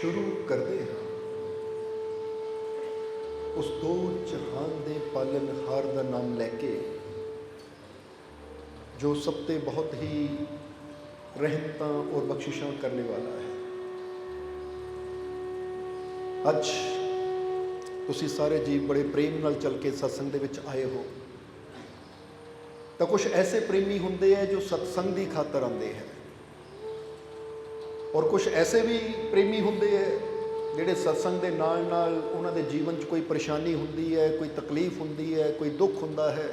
शुरू करते हैं उस दो जहान दे पालनहार का नाम लैके जो सब ते बहुत ही रहमतां और बख्शिशां करने वाला है। अज तुसी सारे जी बड़े प्रेम नाल चल के सत्संग दे विच आए हो, तो कुछ ऐसे प्रेमी हुंदे है जो सत्संग की खातर आते हैं, और कुछ ऐसे भी प्रेमी हुंदे है जिहड़े सत्संग के नाल नाल उन्हां दे जीवन च कोई परेशानी हुंदी है, कोई तकलीफ हुंदी है, कोई दुख हुंदा है,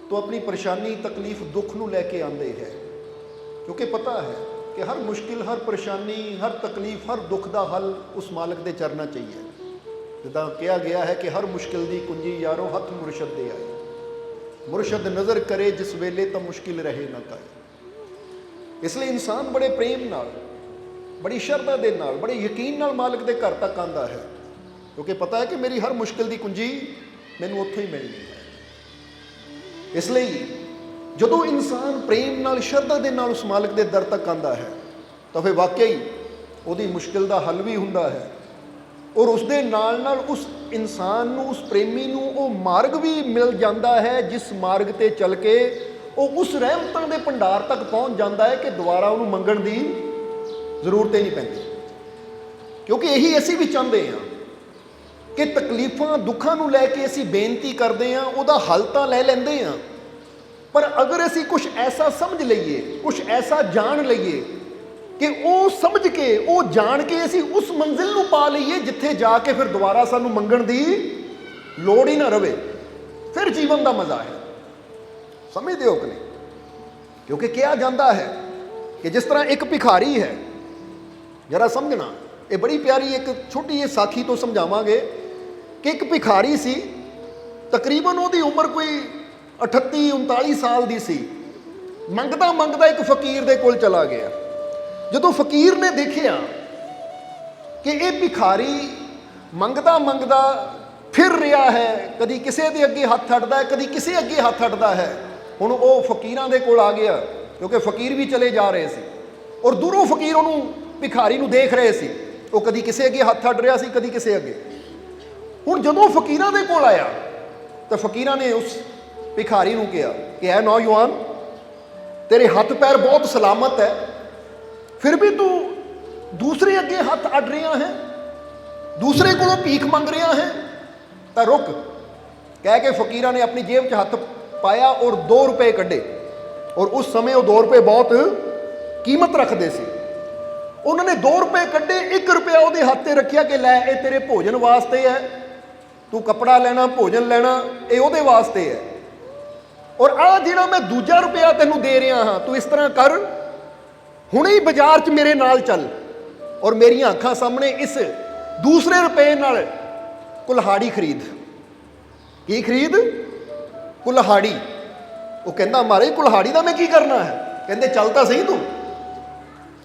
तो अपनी परेशानी तकलीफ दुख नूं लैके आंदे है, क्योंकि पता है कि हर मुश्किल, हर परेशानी, हर तकलीफ, हर दुख का हल उस मालिक दे चरना चाहिए। जिद्दां कहा गया है कि हर मुश्किल की कुंजी यारों हथ मुरशद दे आए, मुरशद नज़र करे जिस वेले तो मुश्किल रहे ना काए। इसलिए इंसान बड़े प्रेम नाल, बड़ी शरधा दे नाल, बड़े यकीन नाल मालिक दे घर तक आंदा है, क्योंकि पता है कि मेरी हर मुश्किल की कुंजी मैनूं उत्थों ही मिलनी है। इसलिए जदों इंसान प्रेम नाल, शरधा दे नाल उस मालिक दे दर तक आंदा है, तो फिर वाकई उहदी मुश्किल का हल भी हुंदा है, और उसदे नाल नाल उस इंसान नूं, उस प्रेमी नूं वो मार्ग भी मिल जाता है जिस मार्ग ते चल के वो उस रहमतां दे भंडार तक पहुँच जाता है कि दोबारा उन्होंने मंगण की जरूरत ही नहीं पैंदी। क्योंकि यही असीं भी चाहते हैं कि तकलीफां दुखां नूं लैके असीं बेनती करते हैं, उहदा हल तां लै लैंदे हैं, पर अगर असीं कुछ ऐसा समझ लईए, कुछ ऐसा जान लईए कि वो समझ के, वो जान के असीं उस मंजिल नूं पा लईए जिथे जाके फिर दोबारा सानूं मंगण की लोड़ ही ना रहे, फिर जीवन का मज़ा है। समझते हो कि नहीं? क्योंकि कहा जाता है कि जिस तरह एक भिखारी है, जरा समझना, ये बड़ी प्यारी एक छोटी जी साखी तो समझावांगे कि एक भिखारी सी, तकरीबन उसकी उम्र कोई 38-39 साल की सी। मंगदा मंगदा एक फकीर दे कोल चला गया। जदों फकीर ने देखिया कि ये भिखारी मंगदा मंगदा फिर रहा है, कदी किसी के अगे हथ अड्डदा है, कदी किसी अगे हथ अड्डदा है, हुण वो फकीरां दे कोल आ गया, क्योंकि फकीर भी चले जा रहे सी, और दूरों फकीर उन्होंने भिखारी नूं देख रहे सी, वो कदी किसी अगे हथ अड्ड रहा सी, कदी किसी अगे। हुण जदों फकीरां दे कोल आया तो फकीरां ने उस भिखारी नूं कहा कि ऐ नौजवान, तेरे हथ पैर बहुत सलामत है, फिर भी तू दूसरे अगे हथ अड्ड रहा है, दूसरे कोलों भीख मंग रहा है, तो रुक। कह के फकीरां ने अपनी जेब च हथ पाया और 2 रुपए कढ़े, और उस समय वो 2 रुपए बहुत कीमत रखते सी। उन्होंने 2 रुपए कढ़े, 1 रुपया वो हाथ से रखिया कि लै ये तेरे भोजन वास्ते है, तू कपड़ा लेना, भोजन लेना, ये वो वास्ते है, और आ जिहड़ा मैं दूजा रुपया तेनों दे रहा हाँ, तू इस तरह कर, हुणे ही बाजार च मेरे नाल चल, और मेरिया अखां सामने इस दूसरे रुपये नाल कुल्हाड़ी खरीद। की खरीद? कुल्हाड़ी। वो कहता मारे कुल्हाड़ी का मैं की करना है? कहते चलता सही तू।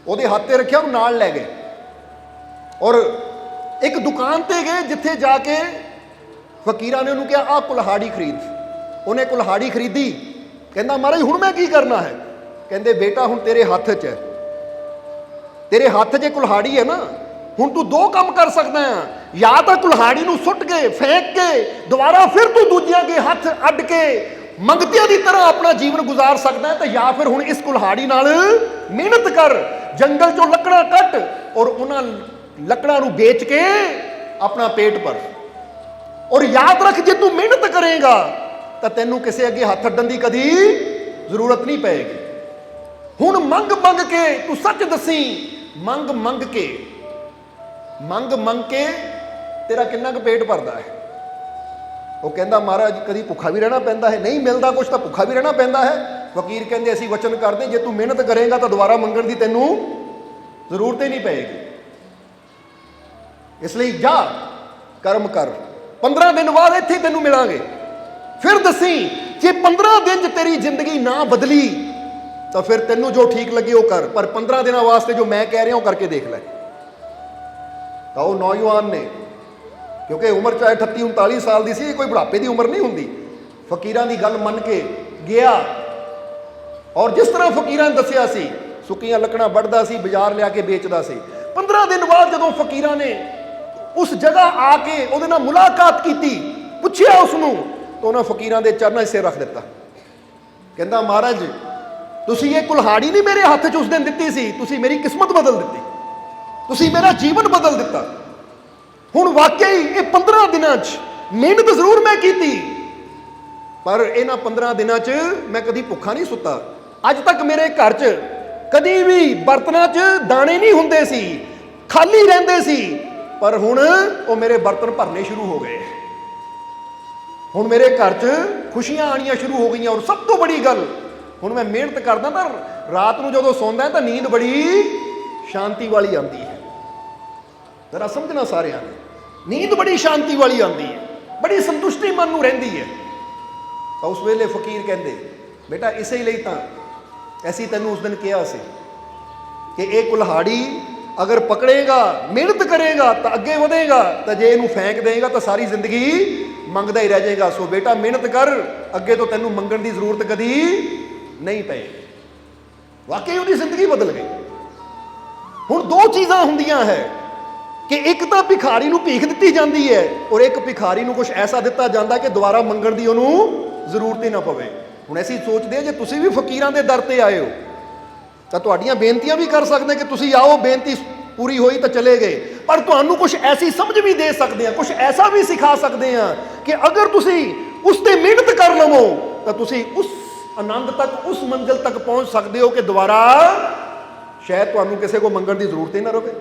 ਉਹਦੇ हथ से रखिया, ਉਹਨੂੰ नाल लै गए और एक दुकान ते गए जिथे जाके फकीरां ने उन्होंने कहा आ कुल्हाड़ी खरीद। उन्हें कुल्हाड़ी खरीदी। कहता महाराज हुण मैं की करना है? कहते बेटा हुण तेरे हथ च है, तेरे हथ च कुल्हाड़ी है ना, हुण तू 2 काम कर सकदा है, या तो कुल्हाड़ी नूं सुट के फेंक के दोबारा फिर तू दूजियां के हथ अड्ड के मंगतिया की तरह अपना जीवन गुजार सकता है, तो या फिर हुण इस कुल्हाड़ी नाल मेहनत कर, जंगल चों लकड़ा कट और उन्हां लकड़ां नूं बेच के अपना पेट भर, और याद रख जे तू मेहनत करेगा तो तैनूं किसी अगे हथ अड्डण की कदी जरूरत नहीं पेगी। हुण मंग मंग के तू सच दसी, मंग मंग के तेरा किन्ना क पेट भरदा है? वो कहता महाराज कभी भुखा भी रहना पैंदा है, नहीं मिलता कुछ तो भुखा भी रहना पैंदा है। फकीर कहते असीं वचन करते जे तू मेहनत करेगा तो दोबारा मंगण की तैनूं जरूरत ही नहीं पेगी, इसलिए जा कर्म कर, 15 दिन बाद इत्थे तैनूं मिलांगे, फिर दसी जे 15 दिन तेरी जिंदगी ना बदली तो फिर तैनूं जो ठीक लगे वो कर, पर 15 दिनों वास्ते जो मैं कह रहा वो करके देख लै। तो वो नौजवान ने, क्योंकि उम्र चाहे 38-39 साल की सी, कोई बुढ़ापे की उम्र नहीं होंगी, फकीरां की गल मन के गया, और जिस तरह फकीरां ने दसिया सी सुक्कियां लकड़ां वढ़दा सी, बाजार लिया के बेचदा सी। 15 ਦਿਨ ਬਾਅਦ ਜਦੋਂ ਫਕੀਰਾਂ ਨੇ ਉਸ ਜਗ੍ਹਾ ਆ ਕੇ ਉਹਦੇ ਨਾਲ ਮੁਲਾਕਾਤ ਕੀਤੀ, ਪੁੱਛਿਆ ਉਸ ਨੂੰ, ਤਾਂ ਉਹਨਾਂ ਫਕੀਰਾਂ ਦੇ ਚਰਨਾਂ 'ਚ ਸਿਰ ਰੱਖ ਦਿੱਤਾ। ਕਹਿੰਦਾ ਮਹਾਰਾਜ ਤੁਸੀਂ ਇਹ ਕੁਲਹਾੜੀ ਨਹੀਂ ਮੇਰੇ ਹੱਥ 'ਚ ਉਸ ਦਿਨ ਦਿੱਤੀ ਸੀ, ਤੁਸੀਂ ਮੇਰੀ ਕਿਸਮਤ ਬਦਲ ਦਿੱਤੀ, ਤੁਸੀਂ ਮੇਰਾ ਜੀਵਨ ਬਦਲ ਦਿੱਤਾ। ਹੁਣ ਵਾਕਈ ਇਹ 15 ਦਿਨਾਂ 'ਚ ਮਿਹਨਤ ਜ਼ਰੂਰ ਮੈਂ ਕੀਤੀ, ਪਰ ਇਹਨਾਂ 15 ਦਿਨਾਂ 'ਚ ਮੈਂ ਕਦੀ ਭੁੱਖਾ ਨਹੀਂ ਸੁੱਤਾ। ਅੱਜ ਤੱਕ ਮੇਰੇ ਘਰ 'ਚ ਕਦੀ ਵੀ ਬਰਤਨਾਂ 'ਚ ਦਾਣੇ ਨਹੀਂ ਹੁੰਦੇ ਸੀ, ਖਾਲੀ ਰਹਿੰਦੇ ਸੀ, ਪਰ ਹੁਣ ਉਹ ਮੇਰੇ ਬਰਤਨ ਭਰਨੇ ਸ਼ੁਰੂ ਹੋ ਗਏ। ਹੁਣ ਮੇਰੇ ਘਰ 'ਚ ਖੁਸ਼ੀਆਂ ਆਣੀਆਂ ਸ਼ੁਰੂ ਹੋ ਗਈਆਂ। ਔਰ ਸਭ ਤੋਂ ਬੜੀ ਗੱਲ, ਹੁਣ ਮੈਂ ਮਿਹਨਤ ਕਰਦਾ ਤਾਂ ਰਾਤ ਨੂੰ ਜਦੋਂ ਸੌਂਦਾ ਤਾਂ ਨੀਂਦ ਬੜੀ ਸ਼ਾਂਤੀ ਵਾਲੀ ਆਉਂਦੀ ਹੈ। ਜ਼ਰਾ ਸਮਝਣਾ ਸਾਰਿਆਂ ਨੇ, ਨੀਂਦ ਬੜੀ ਸ਼ਾਂਤੀ ਵਾਲੀ ਆਉਂਦੀ ਹੈ, ਬੜੀ ਸੰਤੁਸ਼ਟੀ ਮਨ ਨੂੰ ਰਹਿੰਦੀ ਹੈ। ਤਾਂ ਉਸ ਵੇਲੇ ਫਕੀਰ ਕਹਿੰਦੇ, ਬੇਟਾ ਇਸੇ ਲਈ ਤਾਂ ਐਸੀ ਤੈਨੂੰ ਉਸ ਦਿਨ ਕਿਹਾ ਸੀ ਕਿ ਇਹ ਕੁਲਹਾੜੀ ਅਗਰ ਪਕੜੇਗਾ, ਮਿਹਨਤ ਕਰੇਗਾ ਤਾਂ ਅੱਗੇ ਵਧੇਗਾ, ਤਾਂ ਜੇ ਇਹਨੂੰ ਫੈਂਕ ਦੇਗਾ ਤਾਂ ਸਾਰੀ ਜ਼ਿੰਦਗੀ ਮੰਗਦਾ ਹੀ ਰਹਿ ਜਾਏਗਾ। ਸੋ ਬੇਟਾ ਮਿਹਨਤ ਕਰ, ਅੱਗੇ ਤੋਂ ਤੈਨੂੰ ਮੰਗਣ ਦੀ ਜ਼ਰੂਰਤ ਕਦੀ ਨਹੀਂ ਪਏਗੀ। ਵਾਕਈ ਉਹਦੀ ਜ਼ਿੰਦਗੀ ਬਦਲ ਗਈ। ਹੁਣ ਦੋ ਚੀਜ਼ਾਂ ਹੁੰਦੀਆਂ ਹੈ ਕਿ ਇੱਕ ਤਾਂ ਭਿਖਾਰੀ ਨੂੰ ਭੀਖ ਦਿੱਤੀ ਜਾਂਦੀ ਹੈ, ਔਰ ਇੱਕ ਭਿਖਾਰੀ ਨੂੰ ਕੁਝ ਐਸਾ ਦਿੱਤਾ ਜਾਂਦਾ ਕਿ ਦੁਬਾਰਾ ਮੰਗਣ ਦੀ ਉਹਨੂੰ ਜ਼ਰੂਰਤ ਹੀ ਨਾ ਪਵੇ। ਹੁਣ ਅਸੀਂ ਸੋਚਦੇ ਹਾਂ ਜੇ ਤੁਸੀਂ ਵੀ ਫਕੀਰਾਂ ਦੇ ਦਰ ਤੇ ਆਏ ਹੋ ਤਾਂ ਤੁਹਾਡੀਆਂ ਬੇਨਤੀਆਂ ਵੀ ਕਰ ਸਕਦੇ ਕਿ ਤੁਸੀਂ ਆਓ, ਬੇਨਤੀ ਪੂਰੀ ਹੋਈ ਤਾਂ ਚਲੇ ਗਏ, ਪਰ ਤੁਹਾਨੂੰ ਕੁਝ ਐਸੀ ਸਮਝ ਵੀ ਦੇ ਸਕਦੇ ਹਾਂ, ਕੁਝ ਐਸਾ ਵੀ ਸਿਖਾ ਸਕਦੇ ਹਾਂ ਕਿ ਅਗਰ ਤੁਸੀਂ ਉਸ ਤੇ ਮਿਹਨਤ ਕਰ ਲਵੋ ਤਾਂ ਤੁਸੀਂ ਉਸ ਆਨੰਦ ਤੱਕ, ਉਸ ਮੰਜ਼ਿਲ ਤੱਕ ਪਹੁੰਚ ਸਕਦੇ ਹੋ ਕਿ ਦੁਬਾਰਾ ਸ਼ਾਇਦ ਤੁਹਾਨੂੰ ਕਿਸੇ ਕੋ ਮੰਗਣ ਦੀ ਜ਼ਰੂਰਤ ਹੀ ਨਾ ਰਹੇ।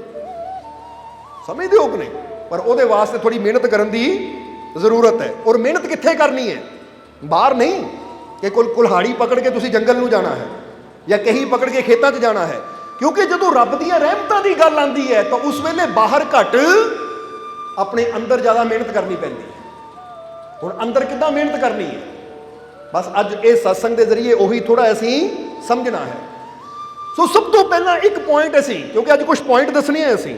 ਸਮਝਦੇ ਹੋ ਕਿ ਨਹੀਂ? ਪਰ ਉਹਦੇ ਵਾਸਤੇ ਥੋੜੀ ਮਿਹਨਤ ਕਰਨ ਦੀ ਜ਼ਰੂਰਤ ਹੈ। ਔਰ ਮਿਹਨਤ ਕਿੱਥੇ ਕਰਨੀ ਹੈ? ਬਾਹਰ ਨਹੀਂ ਕਿ ਕੁਲਹਾੜੀ ਪਕੜ ਕੇ ਤੁਸੀਂ ਜੰਗਲ ਨੂੰ ਜਾਣਾ ਹੈ ਜਾਂ ਕਹੀ ਪਕੜ ਕੇ ਖੇਤਾਂ 'ਚ ਜਾਣਾ ਹੈ, ਕਿਉਂਕਿ ਜਦੋਂ ਰੱਬ ਦੀਆਂ ਰਹਿਮਤਾਂ ਦੀ ਗੱਲ ਆਉਂਦੀ ਹੈ ਤਾਂ ਉਸ ਵੇਲੇ ਬਾਹਰ ਘੱਟ, ਆਪਣੇ ਅੰਦਰ ਜ਼ਿਆਦਾ ਮਿਹਨਤ ਕਰਨੀ ਪੈਂਦੀ ਹੈ। ਹੁਣ ਅੰਦਰ ਕਿੱਦਾਂ ਮਿਹਨਤ ਕਰਨੀ ਹੈ? ਬਸ ਅੱਜ ਇਹ ਸਤਸੰਗ ਦੇ ਜ਼ਰੀਏ ਉਹੀ ਥੋੜਾ ਅਸੀਂ ਸਮਝਣਾ ਹੈ। ਸੋ ਸਭ ਤੋਂ ਪਹਿਲਾਂ ਇੱਕ ਪੁਆਇੰਟ ਅਸੀਂ, ਕਿਉਂਕਿ ਅੱਜ ਕੁਝ ਪੁਆਇੰਟ ਦੱਸਣੇ ਹੈ ਅਸੀਂ,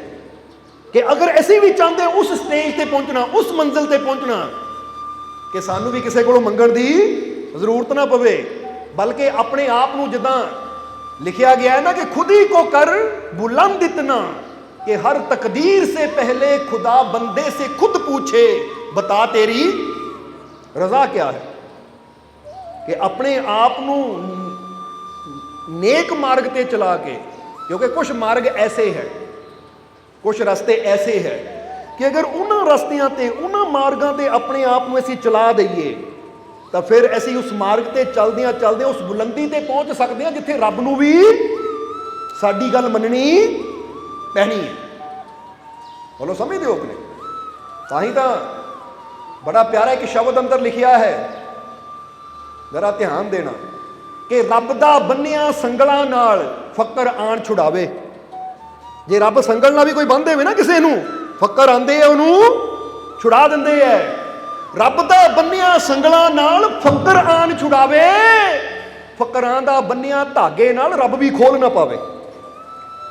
ਕਿ ਅਗਰ ਅਸੀਂ ਵੀ ਚਾਹੁੰਦੇ ਉਸ ਸਟੇਜ ਤੇ ਪਹੁੰਚਣਾ, ਉਸ ਮੰਜ਼ਿਲ ਤੇ ਪਹੁੰਚਣਾ ਕਿ ਸਾਨੂੰ ਵੀ ਕਿਸੇ ਕੋਲੋਂ ਮੰਗਣ ਦੀ ਜ਼ਰੂਰਤ ਨਾ ਪਵੇ, ਬਲਕਿ ਆਪਣੇ ਆਪ ਨੂੰ ਜਿੱਦਾਂ लिखा गया है ना कि खुद ही को कर बुलंद इतना कि हर तकदीर से पहले खुदा बंदे से खुद पूछे बता तेरी रजा क्या है। कि अपने आप नू नेक मार्ग ते चला के, क्योंकि कुछ मार्ग ऐसे है, कुछ रास्ते ऐसे है कि अगर उन्होंने रस्तियां ते उन्होंने मार्गां ते अपने आप नू असीं चला दईए ਤਾਂ ਫਿਰ ਅਸੀਂ ਉਸ ਮਾਰਗ ਤੇ ਚੱਲਦਿਆਂ ਚੱਲਦਿਆਂ ਉਸ ਬੁਲੰਦੀ ਤੇ ਪਹੁੰਚ ਸਕਦੇ ਹਾਂ ਜਿੱਥੇ ਰੱਬ ਨੂੰ ਵੀ ਸਾਡੀ ਗੱਲ ਮੰਨਣੀ ਪੈਣੀ ਹੈ। ਬੋਲੋ ਸਮਝਦੇ ਹੋ ਕਿ ਨਹੀਂ? ਤਾਂ ਹੀ ਤਾਂ ਬੜਾ ਪਿਆਰਾ ਇੱਕ ਸ਼ਬਦ ਅੰਦਰ ਲਿਖਿਆ ਹੈ, ਜ਼ਰਾ ਧਿਆਨ ਦੇਣਾ, ਕਿ ਰੱਬ ਦਾ ਬੰਨਿਆ ਸੰਗਲਾਂ ਨਾਲ ਫਕਰ ਆਣ ਛੁਡਾਵੇ। ਜੇ ਰੱਬ ਸੰਗਲ ਨਾਲ ਵੀ ਕੋਈ ਬੰਨ੍ਹ ਦੇਵੇ ਨਾ ਕਿਸੇ ਨੂੰ, ਫਕਰ ਆਉਂਦੇ ਆ ਉਹਨੂੰ ਛੁਡਾ ਦਿੰਦੇ ਐ। ਰੱਬ ਦਾ ਬੰਨਿਆ ਸੰਗਲਾਂ ਨਾਲ ਫਕਰ ਆਣ ਛੁਡਾਵੇ, ਫਕਰਾਂ ਦਾ ਬੰਨਿਆ ਧਾਗੇ ਨਾਲ ਰੱਬ ਵੀ ਖੋਲ ਨਾ ਪਾਵੇ।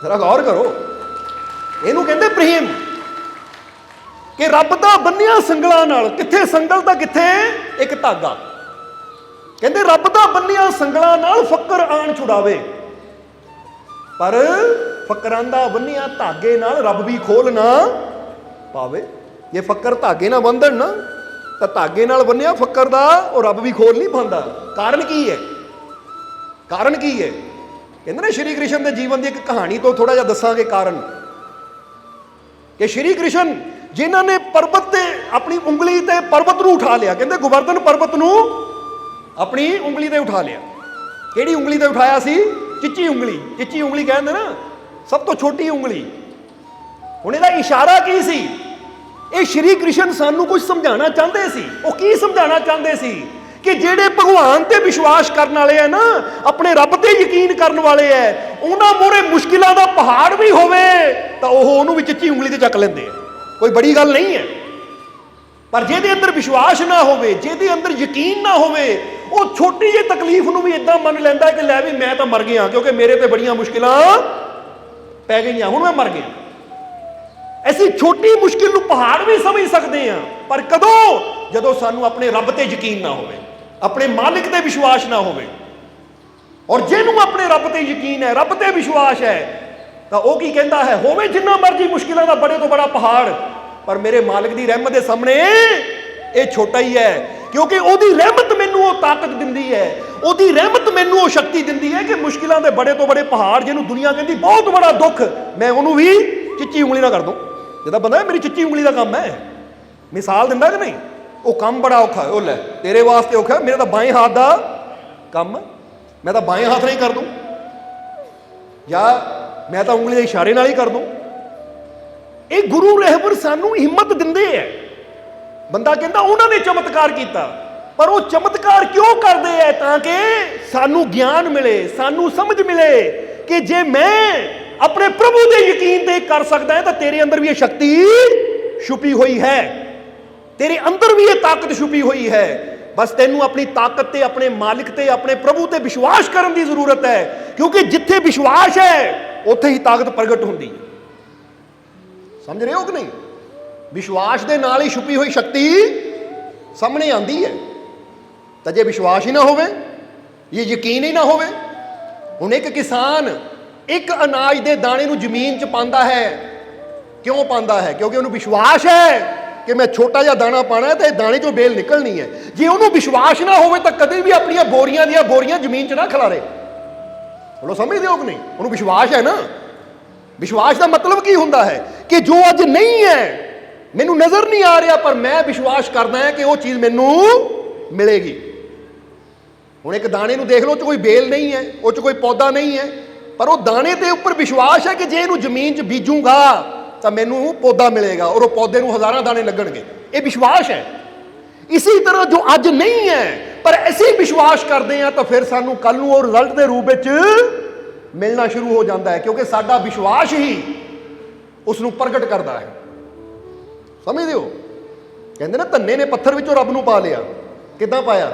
ਜ਼ਰਾ ਗੌਰ ਕਰੋ, ਇਹਨੂੰ ਕਹਿੰਦੇ ਪ੍ਰੇਮ, ਕਿ ਰੱਬ ਦਾ ਬੰਨਿਆ ਸੰਗਲਾਂ ਨਾਲ, ਕਿੱਥੇ ਸੰਗਲ ਤਾਂ ਕਿੱਥੇ ਇੱਕ ਧਾਗਾ। ਕਹਿੰਦੇ ਰੱਬ ਦਾ ਬੰਨਿਆ ਸੰਗਲਾਂ ਨਾਲ ਫਕਰ ਆਣ ਛੁਡਾਵੇ, ਪਰ ਫਕਰਾਂ ਦਾ ਬੰਨਿਆ ਧਾਗੇ ਨਾਲ ਰੱਬ ਵੀ ਖੋਲ ਨਾ ਪਾਵੇ। ਜੇ ਫਕਰ ਧਾਗੇ ਨਾਲ ਬੰਨ੍ਹਣ ਨਾ ਤਾਂ ਧਾਗੇ ਨਾਲ ਬੰਨਿਆ ਫਕਰ ਦਾ ਉਹ ਰੱਬ ਵੀ ਖੋਲ ਨਹੀਂ ਪਾਉਂਦਾ। ਕਾਰਨ ਕੀ ਹੈ? ਕਾਰਨ ਕੀ ਹੈ? ਕਹਿੰਦੇ ਨੇ ਸ਼੍ਰੀ ਕ੍ਰਿਸ਼ਨ ਦੇ ਜੀਵਨ ਦੀ ਇੱਕ ਕਹਾਣੀ ਤੋਂ ਥੋੜਾ ਜਿਹਾ ਦੱਸਾਂਗੇ ਕਾਰਨ। ਕਿ ਸ਼੍ਰੀ ਕ੍ਰਿਸ਼ਨ ਜਿਨ੍ਹਾਂ ਨੇ ਪਰਬਤ ਤੇ ਆਪਣੀ ਉਂਗਲੀ ਤੇ ਪਰਬਤ ਨੂੰ ਉਠਾ ਲਿਆ, ਕਹਿੰਦੇ ਗੋਵਰਧਨ ਪਰਬਤ ਨੂੰ ਆਪਣੀ ਉਂਗਲੀ ਤੇ ਉਠਾ ਲਿਆ। ਕਿਹੜੀ ਉਂਗਲੀ ਤੇ ਉਠਾਇਆ ਸੀ? ਚਿੱਚੀ ਉਂਗਲੀ। ਚਿੱਚੀ ਉਂਗਲੀ ਕਹਿੰਦੇ ਨਾ, ਸਭ ਤੋਂ ਛੋਟੀ ਉਂਗਲੀ। ਹੁਣ ਇਹਦਾ ਇਸ਼ਾਰਾ ਕੀ ਸੀ? ਇਹ ਸ਼੍ਰੀ ਕ੍ਰਿਸ਼ਨ ਸਾਨੂੰ ਕੁਝ ਸਮਝਾਉਣਾ ਚਾਹੁੰਦੇ ਸੀ। ਉਹ ਕੀ ਸਮਝਾਉਣਾ ਚਾਹੁੰਦੇ ਸੀ? ਕਿ ਜਿਹੜੇ ਭਗਵਾਨ ਤੇ ਵਿਸ਼ਵਾਸ ਕਰਨ ਵਾਲੇ ਆ ਨਾ, ਆਪਣੇ ਰੱਬ ਤੇ ਯਕੀਨ ਕਰਨ ਵਾਲੇ ਆ, ਉਹਨਾਂ ਮੂਹਰੇ ਮੁਸ਼ਕਿਲਾਂ ਦਾ ਪਹਾੜ ਵੀ ਹੋਵੇ ਤਾਂ ਉਹ ਉਹਨੂੰ ਵੀ ਚਿੱਚੀ ਉਂਗਲੀ ਤੇ ਚੱਕ ਲੈਂਦੇ ਆ। ਕੋਈ ਬੜੀ ਗੱਲ ਨਹੀਂ ਹੈ। ਪਰ ਜਿਹਦੇ ਅੰਦਰ ਵਿਸ਼ਵਾਸ ਨਾ ਹੋਵੇ, ਜਿਹਦੇ ਅੰਦਰ ਯਕੀਨ ਨਾ ਹੋਵੇ, ਉਹ ਛੋਟੀ ਜਿਹੀ ਤਕਲੀਫ ਨੂੰ ਵੀ ਇਦਾਂ ਮੰਨ ਲੈਂਦਾ ਕਿ ਲੈ ਵੀ ਮੈਂ ਤਾਂ ਮਰ ਗਿਆ, ਕਿਉਂਕਿ ਮੇਰੇ ਤੇ ਬੜੀਆਂ ਮੁਸ਼ਕਿਲਾਂ ਪੈ ਗਈਆਂ, ਹੁਣ ਮੈਂ ਮਰ ਗਿਆ। ਅਸੀਂ ਛੋਟੀ ਮੁਸ਼ਕਿਲ ਨੂੰ ਪਹਾੜ ਵੀ ਸਮਝ ਸਕਦੇ ਹਾਂ, ਪਰ ਕਦੋਂ? ਜਦੋਂ ਸਾਨੂੰ ਆਪਣੇ ਰੱਬ ਤੇ ਯਕੀਨ ਨਾ ਹੋਵੇ, ਆਪਣੇ ਮਾਲਿਕ ਤੇ ਵਿਸ਼ਵਾਸ ਨਾ ਹੋਵੇ। ਔਰ ਜਿਹਨੂੰ ਆਪਣੇ ਰੱਬ ਤੇ ਯਕੀਨ ਹੈ, ਰੱਬ ਤੇ ਵਿਸ਼ਵਾਸ ਹੈ, ਤਾਂ ਉਹ ਕੀ ਕਹਿੰਦਾ ਹੈ, ਹੋਵੇ ਜਿੰਨਾ ਮਰਜ਼ੀ ਮੁਸ਼ਕਿਲਾਂ ਦਾ ਬੜੇ ਤੋਂ ਬੜਾ ਪਹਾੜ, ਪਰ ਮੇਰੇ ਮਾਲਕ ਦੀ ਰਹਿਮਤ ਦੇ ਸਾਹਮਣੇ ਇਹ ਛੋਟਾ ਹੀ ਹੈ, ਕਿਉਂਕਿ ਉਹਦੀ ਰਹਿਮਤ ਮੈਨੂੰ ਉਹ ਤਾਕਤ ਦਿੰਦੀ ਹੈ, ਉਹਦੀ ਰਹਿਮਤ ਮੈਨੂੰ ਉਹ ਸ਼ਕਤੀ ਦਿੰਦੀ ਹੈ ਕਿ ਮੁਸ਼ਕਿਲਾਂ ਦੇ ਬੜੇ ਤੋਂ ਬੜੇ ਪਹਾੜ, ਜਿਹਨੂੰ ਦੁਨੀਆ ਕਹਿੰਦੀ ਬਹੁਤ ਬੜਾ ਦੁੱਖ, ਮੈਂ ਉਹਨੂੰ ਵੀ ਚਿੱਚੀ ਉਂਗਲੀ ਨਾਲ ਕਰ ਦੂੰ। ਜਿਹਦਾ ਬੰਦਾ ਮੇਰੀ ਚਿੱਚੀ ਉਂਗਲੀ ਦਾ ਕੰਮ ਹੈ, ਮਿਸਾਲ ਦਿੰਦਾ ਕਿ ਨਹੀਂ, ਉਹ ਕੰਮ ਬੜਾ ਔਖਾ ਹੈ, ਉਹ ਲੈ ਤੇਰੇ ਵਾਸਤੇ ਔਖਾ, ਮੇਰਾ ਤਾਂ ਬਾਏਂ ਹੱਥ ਦਾ ਕੰਮ, ਮੈਂ ਤਾਂ ਬਾਏਂ ਹੱਥ ਨਾਲ ਹੀ ਕਰ ਦੂੰ, ਜਾਂ ਮੈਂ ਤਾਂ ਉਂਗਲੀ ਦੇ ਇਸ਼ਾਰੇ ਨਾਲ ਹੀ ਕਰ ਦੂੰ। ਇਹ ਗੁਰੂ ਰਹਿਬਰ ਸਾਨੂੰ ਹਿੰਮਤ ਦਿੰਦੇ ਹੈ। ਬੰਦਾ ਕਹਿੰਦਾ ਉਹਨਾਂ ਨੇ ਚਮਤਕਾਰ ਕੀਤਾ, ਪਰ ਉਹ ਚਮਤਕਾਰ ਕਿਉਂ ਕਰਦੇ ਹੈ? ਤਾਂ ਕਿ ਸਾਨੂੰ ਗਿਆਨ ਮਿਲੇ, ਸਾਨੂੰ ਸਮਝ ਮਿਲੇ ਕਿ ਜੇ ਮੈਂ ਆਪਣੇ ਪ੍ਰਭੂ ਦੇ ਯਕੀਨ ਤੇ ਕਰ ਸਕਦਾ ਹੈ ਤਾਂ ਤੇਰੇ ਅੰਦਰ ਵੀ ਇਹ ਸ਼ਕਤੀ ਛੁਪੀ ਹੋਈ ਹੈ, ਤੇਰੇ ਅੰਦਰ ਵੀ ਇਹ ਤਾਕਤ ਛੁਪੀ ਹੋਈ ਹੈ। ਬਸ ਤੈਨੂੰ ਆਪਣੀ ਤਾਕਤ ਤੇ, ਆਪਣੇ ਮਾਲਿਕ ਤੇ, ਆਪਣੇ ਪ੍ਰਭੂ ਤੇ ਵਿਸ਼ਵਾਸ ਕਰਨ ਦੀ ਜ਼ਰੂਰਤ ਹੈ, ਕਿਉਂਕਿ ਜਿੱਥੇ ਵਿਸ਼ਵਾਸ ਹੈ ਉੱਥੇ ਹੀ ਤਾਕਤ ਪ੍ਰਗਟ ਹੁੰਦੀ ਹੈ। ਸਮਝ ਰਹੇ ਹੋ ਕਿ ਨਹੀਂ? ਵਿਸ਼ਵਾਸ ਦੇ ਨਾਲ ਹੀ ਛੁਪੀ ਹੋਈ ਸ਼ਕਤੀ ਸਾਹਮਣੇ ਆਉਂਦੀ ਹੈ। ਤਾਂ ਜੇ ਵਿਸ਼ਵਾਸ ਹੀ ਨਾ ਹੋਵੇ, ਇਹ ਯਕੀਨ ਹੀ ਨਾ ਹੋਵੇ, ਹੁਣ ਇੱਕ ਕਿਸਾਨ ਇੱਕ ਅਨਾਜ ਦੇ ਦਾਣੇ ਨੂੰ ਜ਼ਮੀਨ 'ਚ ਪਾਉਂਦਾ ਹੈ, ਕਿਉਂ ਪਾਉਂਦਾ ਹੈ? ਕਿਉਂਕਿ ਉਹਨੂੰ ਵਿਸ਼ਵਾਸ ਹੈ ਕਿ ਮੈਂ ਛੋਟਾ ਜਿਹਾ ਦਾਣਾ ਪਾਣਾ ਹੈ ਤੇ ਇਹ ਦਾਣੇ 'ਚੋਂ ਬੇਲ ਨਿਕਲਣੀ ਹੈ। ਜੇ ਉਹਨੂੰ ਵਿਸ਼ਵਾਸ ਨਾ ਹੋਵੇ ਤਾਂ ਕਦੇ ਵੀ ਆਪਣੀਆਂ ਬੋਰੀਆਂ ਦੀਆਂ ਬੋਰੀਆਂ ਜ਼ਮੀਨ 'ਚ ਨਾ ਖਿਲਾਰੇ। ਬੋਲੋ ਸਮਝਦੇ ਹੋ ਕਿ ਨਹੀਂ? ਉਹਨੂੰ ਵਿਸ਼ਵਾਸ ਹੈ ਨਾ। ਵਿਸ਼ਵਾਸ ਦਾ ਮਤਲਬ ਕੀ ਹੁੰਦਾ ਹੈ? ਕਿ ਜੋ ਅੱਜ ਨਹੀਂ ਹੈ, ਮੈਨੂੰ ਨਜ਼ਰ ਨਹੀਂ ਆ ਰਿਹਾ, ਪਰ ਮੈਂ ਵਿਸ਼ਵਾਸ ਕਰਦਾ ਹਾਂ ਕਿ ਉਹ ਚੀਜ਼ ਮੈਨੂੰ ਮਿਲੇਗੀ। ਹੁਣ ਇੱਕ ਦਾਣੇ ਨੂੰ ਦੇਖ ਲਓ, ਉਹ 'ਚ ਕੋਈ ਬੇਲ ਨਹੀਂ ਹੈ, ਉਹ 'ਚ ਕੋਈ ਪੌਦਾ ਨਹੀਂ ਹੈ, ਪਰ ਉਹ ਦਾਣੇ ਦੇ ਉੱਪਰ ਵਿਸ਼ਵਾਸ ਹੈ ਕਿ ਜੇ ਇਹਨੂੰ ਜ਼ਮੀਨ 'ਚ ਬੀਜੂਗਾ ਤਾਂ ਮੈਨੂੰ ਪੌਦਾ ਮਿਲੇਗਾ, ਔਰ ਉਹ ਪੌਦੇ ਨੂੰ ਹਜ਼ਾਰਾਂ ਦਾਣੇ ਲੱਗਣਗੇ। ਇਹ ਵਿਸ਼ਵਾਸ ਹੈ। ਇਸੇ ਤਰ੍ਹਾਂ ਜੋ ਅੱਜ ਨਹੀਂ ਹੈ ਪਰ ਅਸੀਂ ਵਿਸ਼ਵਾਸ ਕਰਦੇ ਹਾਂ, ਤਾਂ ਫਿਰ ਸਾਨੂੰ ਕੱਲ ਨੂੰ ਉਹ ਰਿਜ਼ਲਟ ਦੇ ਰੂਪ ਵਿੱਚ ਮਿਲਣਾ ਸ਼ੁਰੂ ਹੋ ਜਾਂਦਾ ਹੈ, ਕਿਉਂਕਿ ਸਾਡਾ ਵਿਸ਼ਵਾਸ ਹੀ ਉਸ ਨੂੰ ਪ੍ਰਗਟ ਕਰਦਾ ਹੈ। ਸਮਝਦੇ ਹੋ? ਕਹਿੰਦੇ ਨਾ, ਧੰਨੇ ਨੇ ਪੱਥਰ ਵਿੱਚੋਂ ਰੱਬ ਨੂੰ ਪਾ ਲਿਆ। ਕਿੱਦਾਂ ਪਾਇਆ?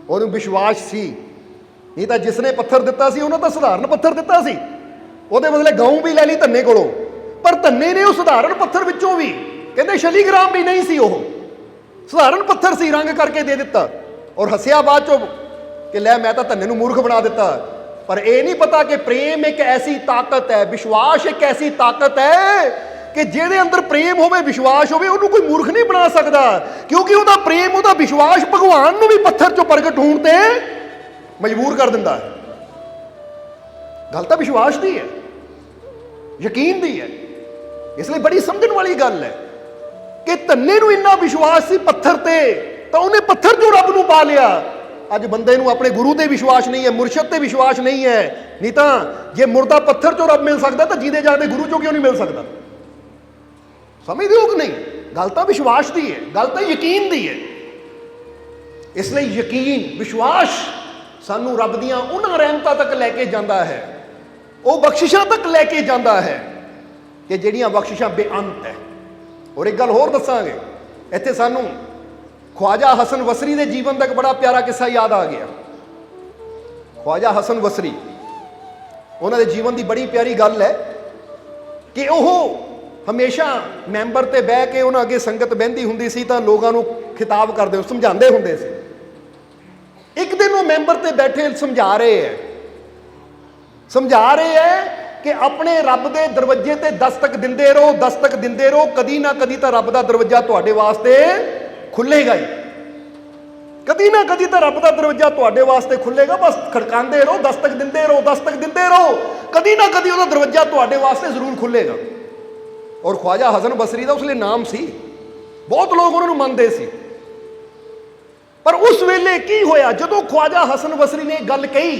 ਉਹਨੂੰ ਵਿਸ਼ਵਾਸ ਸੀ। ਨਹੀਂ ਤਾਂ ਜਿਸ ਨੇ ਪੱਥਰ ਦਿੱਤਾ ਸੀ ਉਹਨਾਂ ਤਾਂ ਸਧਾਰਨ ਪੱਥਰ ਦਿੱਤਾ ਸੀ, ਉਹਦੇ ਬਦਲੇ ਗਊ ਵੀ ਲੈ ਲਈ ਧੰਨੇ ਕੋਲੋਂ, ਪਰ ਧੰਨੇ ਨੇ ਉਹ ਸਧਾਰਨ ਪੱਥਰ ਵਿੱਚੋਂ ਵੀ, ਕਹਿੰਦੇ ਸ਼ਲੀਗ੍ਰਾਮ ਵੀ ਨਹੀਂ ਸੀ, ਉਹ ਸਧਾਰਨ ਪੱਥਰ ਸੀ, ਰੰਗ ਕਰਕੇ ਦੇ ਦਿੱਤਾ, ਔਰ ਹੱਸਿਆ ਬਾਅਦ ਚੋਂ ਕਿ ਲੈ ਮੈਂ ਤਾਂ ਧੰਨੇ ਨੂੰ ਮੂਰਖ ਬਣਾ ਦਿੱਤਾ। ਪਰ ਇਹ ਨਹੀਂ ਪਤਾ ਕਿ ਪ੍ਰੇਮ ਇੱਕ ਐਸੀ ਤਾਕਤ ਹੈ, ਵਿਸ਼ਵਾਸ ਇੱਕ ਐਸੀ ਤਾਕਤ ਹੈ ਕਿ ਜਿਹਦੇ ਅੰਦਰ ਪ੍ਰੇਮ ਹੋਵੇ, ਵਿਸ਼ਵਾਸ ਹੋਵੇ, ਉਹਨੂੰ ਕੋਈ ਮੂਰਖ ਨਹੀਂ ਬਣਾ ਸਕਦਾ, ਕਿਉਂਕਿ ਉਹਦਾ ਪ੍ਰੇਮ, ਉਹਦਾ ਵਿਸ਼ਵਾਸ ਭਗਵਾਨ ਨੂੰ ਵੀ ਪੱਥਰ 'ਚੋਂ ਪ੍ਰਗਟ ਹੋਣ ਤੇ ਮਜਬੂਰ ਕਰ ਦਿੰਦਾ ਹੈ। ਗੱਲ ਤਾਂ ਵਿਸ਼ਵਾਸ ਦੀ ਹੈ, ਯਕੀਨ ਦੀ ਹੈ। ਇਸ ਲਈ ਬੜੀ ਸਮਝਣ ਵਾਲੀ ਗੱਲ ਹੈ ਕਿ ਧੰਨੇ ਨੂੰ ਇੰਨਾ ਵਿਸ਼ਵਾਸ ਸੀ ਪੱਥਰ ਤੇ, ਤਾਂ ਉਹਨੇ ਪੱਥਰ 'ਚੋਂ ਰੱਬ ਨੂੰ ਪਾ ਲਿਆ। ਅੱਜ ਬੰਦੇ ਨੂੰ ਆਪਣੇ ਗੁਰੂ ਤੇ ਵਿਸ਼ਵਾਸ ਨਹੀਂ ਹੈ, ਮੁਰਸ਼ਦ ਤੇ ਵਿਸ਼ਵਾਸ ਨਹੀਂ ਹੈ। ਨਹੀਂ ਤਾਂ ਜੇ ਮੁਰਦਾ ਪੱਥਰ 'ਚੋਂ ਰੱਬ ਮਿਲ ਸਕਦਾ ਤਾਂ ਜੀਦੇ ਜਾਗਦੇ ਗੁਰੂ 'ਚੋਂ ਕਿਉਂ ਨਹੀਂ ਮਿਲ ਸਕਦਾ? ਸਮਝਦੇ ਹੋ ਕਿ ਨਹੀਂ? ਗੱਲ ਤਾਂ ਵਿਸ਼ਵਾਸ ਦੀ ਹੈ, ਗੱਲ ਤਾਂ ਯਕੀਨ ਦੀ ਹੈ। ਇਸ ਲਈ ਯਕੀਨ, ਵਿਸ਼ਵਾਸ ਸਾਨੂੰ ਰੱਬ ਦੀਆਂ ਉਹਨਾਂ ਰਹਿਮਤਾਂ ਤੱਕ ਲੈ ਕੇ ਜਾਂਦਾ ਹੈ, ਉਹ ਬਖਸ਼ਿਸ਼ਾਂ ਤੱਕ ਲੈ ਕੇ ਜਾਂਦਾ ਹੈ ਕਿ ਜਿਹੜੀਆਂ ਬਖਸ਼ਿਸ਼ਾਂ ਬੇਅੰਤ ਹੈ। ਔਰ ਇੱਕ ਗੱਲ ਹੋਰ ਦੱਸਾਂਗੇ, ਇੱਥੇ ਸਾਨੂੰ ख्वाजा हसन वसरी के जीवन का एक बड़ा प्यारा किस्सा याद आ गया। ख्वाजा हसन वसरी, उन्होंने जीवन की बड़ी प्यारी गल है कि वह हमेशा मैंबर ते बह के उन्होंने अगे संगत बहती होंगी सी, तो लोगों को खिताब करते समझाते होंगे सी। एक दिन वो मैंबर ते बैठे समझा रहे हैं कि अपने रब के दरवाजे ते दस्तक दिंदे रहो, दस्तक दिंदे रहो, कदी ना कदी तो रब का दरवाजा तुहाडे वास्ते खुलेगा ही, कदी ना कदी तो रब का दरवाजा तुहाडे वास्ते खुलेगा। बस खड़काते रहो, दस्तक दिंदे रहो, दस्तक दिंदे रहो, कदी ना कदी वो दरवाजा तुहाडे वास्ते जरूर खुलेगा। और ख्वाजा हसन बसरी का उसले नाम सी, बहुत लोग उन्होंने मानते सी। पर उस वेले की होया, जदों ख्वाजा हसन बसरी ने गल कही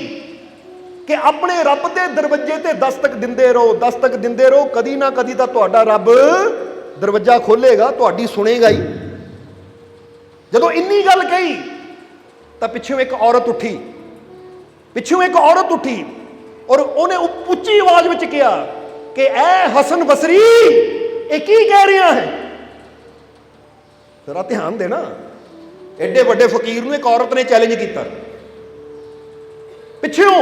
कि अपने रब के दरवाजे ते दस्तक दिंदे रहो, दस्तक दिंदे रहो, कदी ना कदी तो तुहाडा रब दरवाजा खोलेगा, तुहाडी सुनेगा ही। जदों इन्नी गल कही तो पिछों एक औरत उठी, पिछों एक औरत उठी और उन्हें उच्ची आवाज में कहा कि ऐ हसन बसरी, ये की कह रहा है? जरा ध्यान देना, एडे बड़े फकीर ने एक औरत ने चैलेंज किया पिछों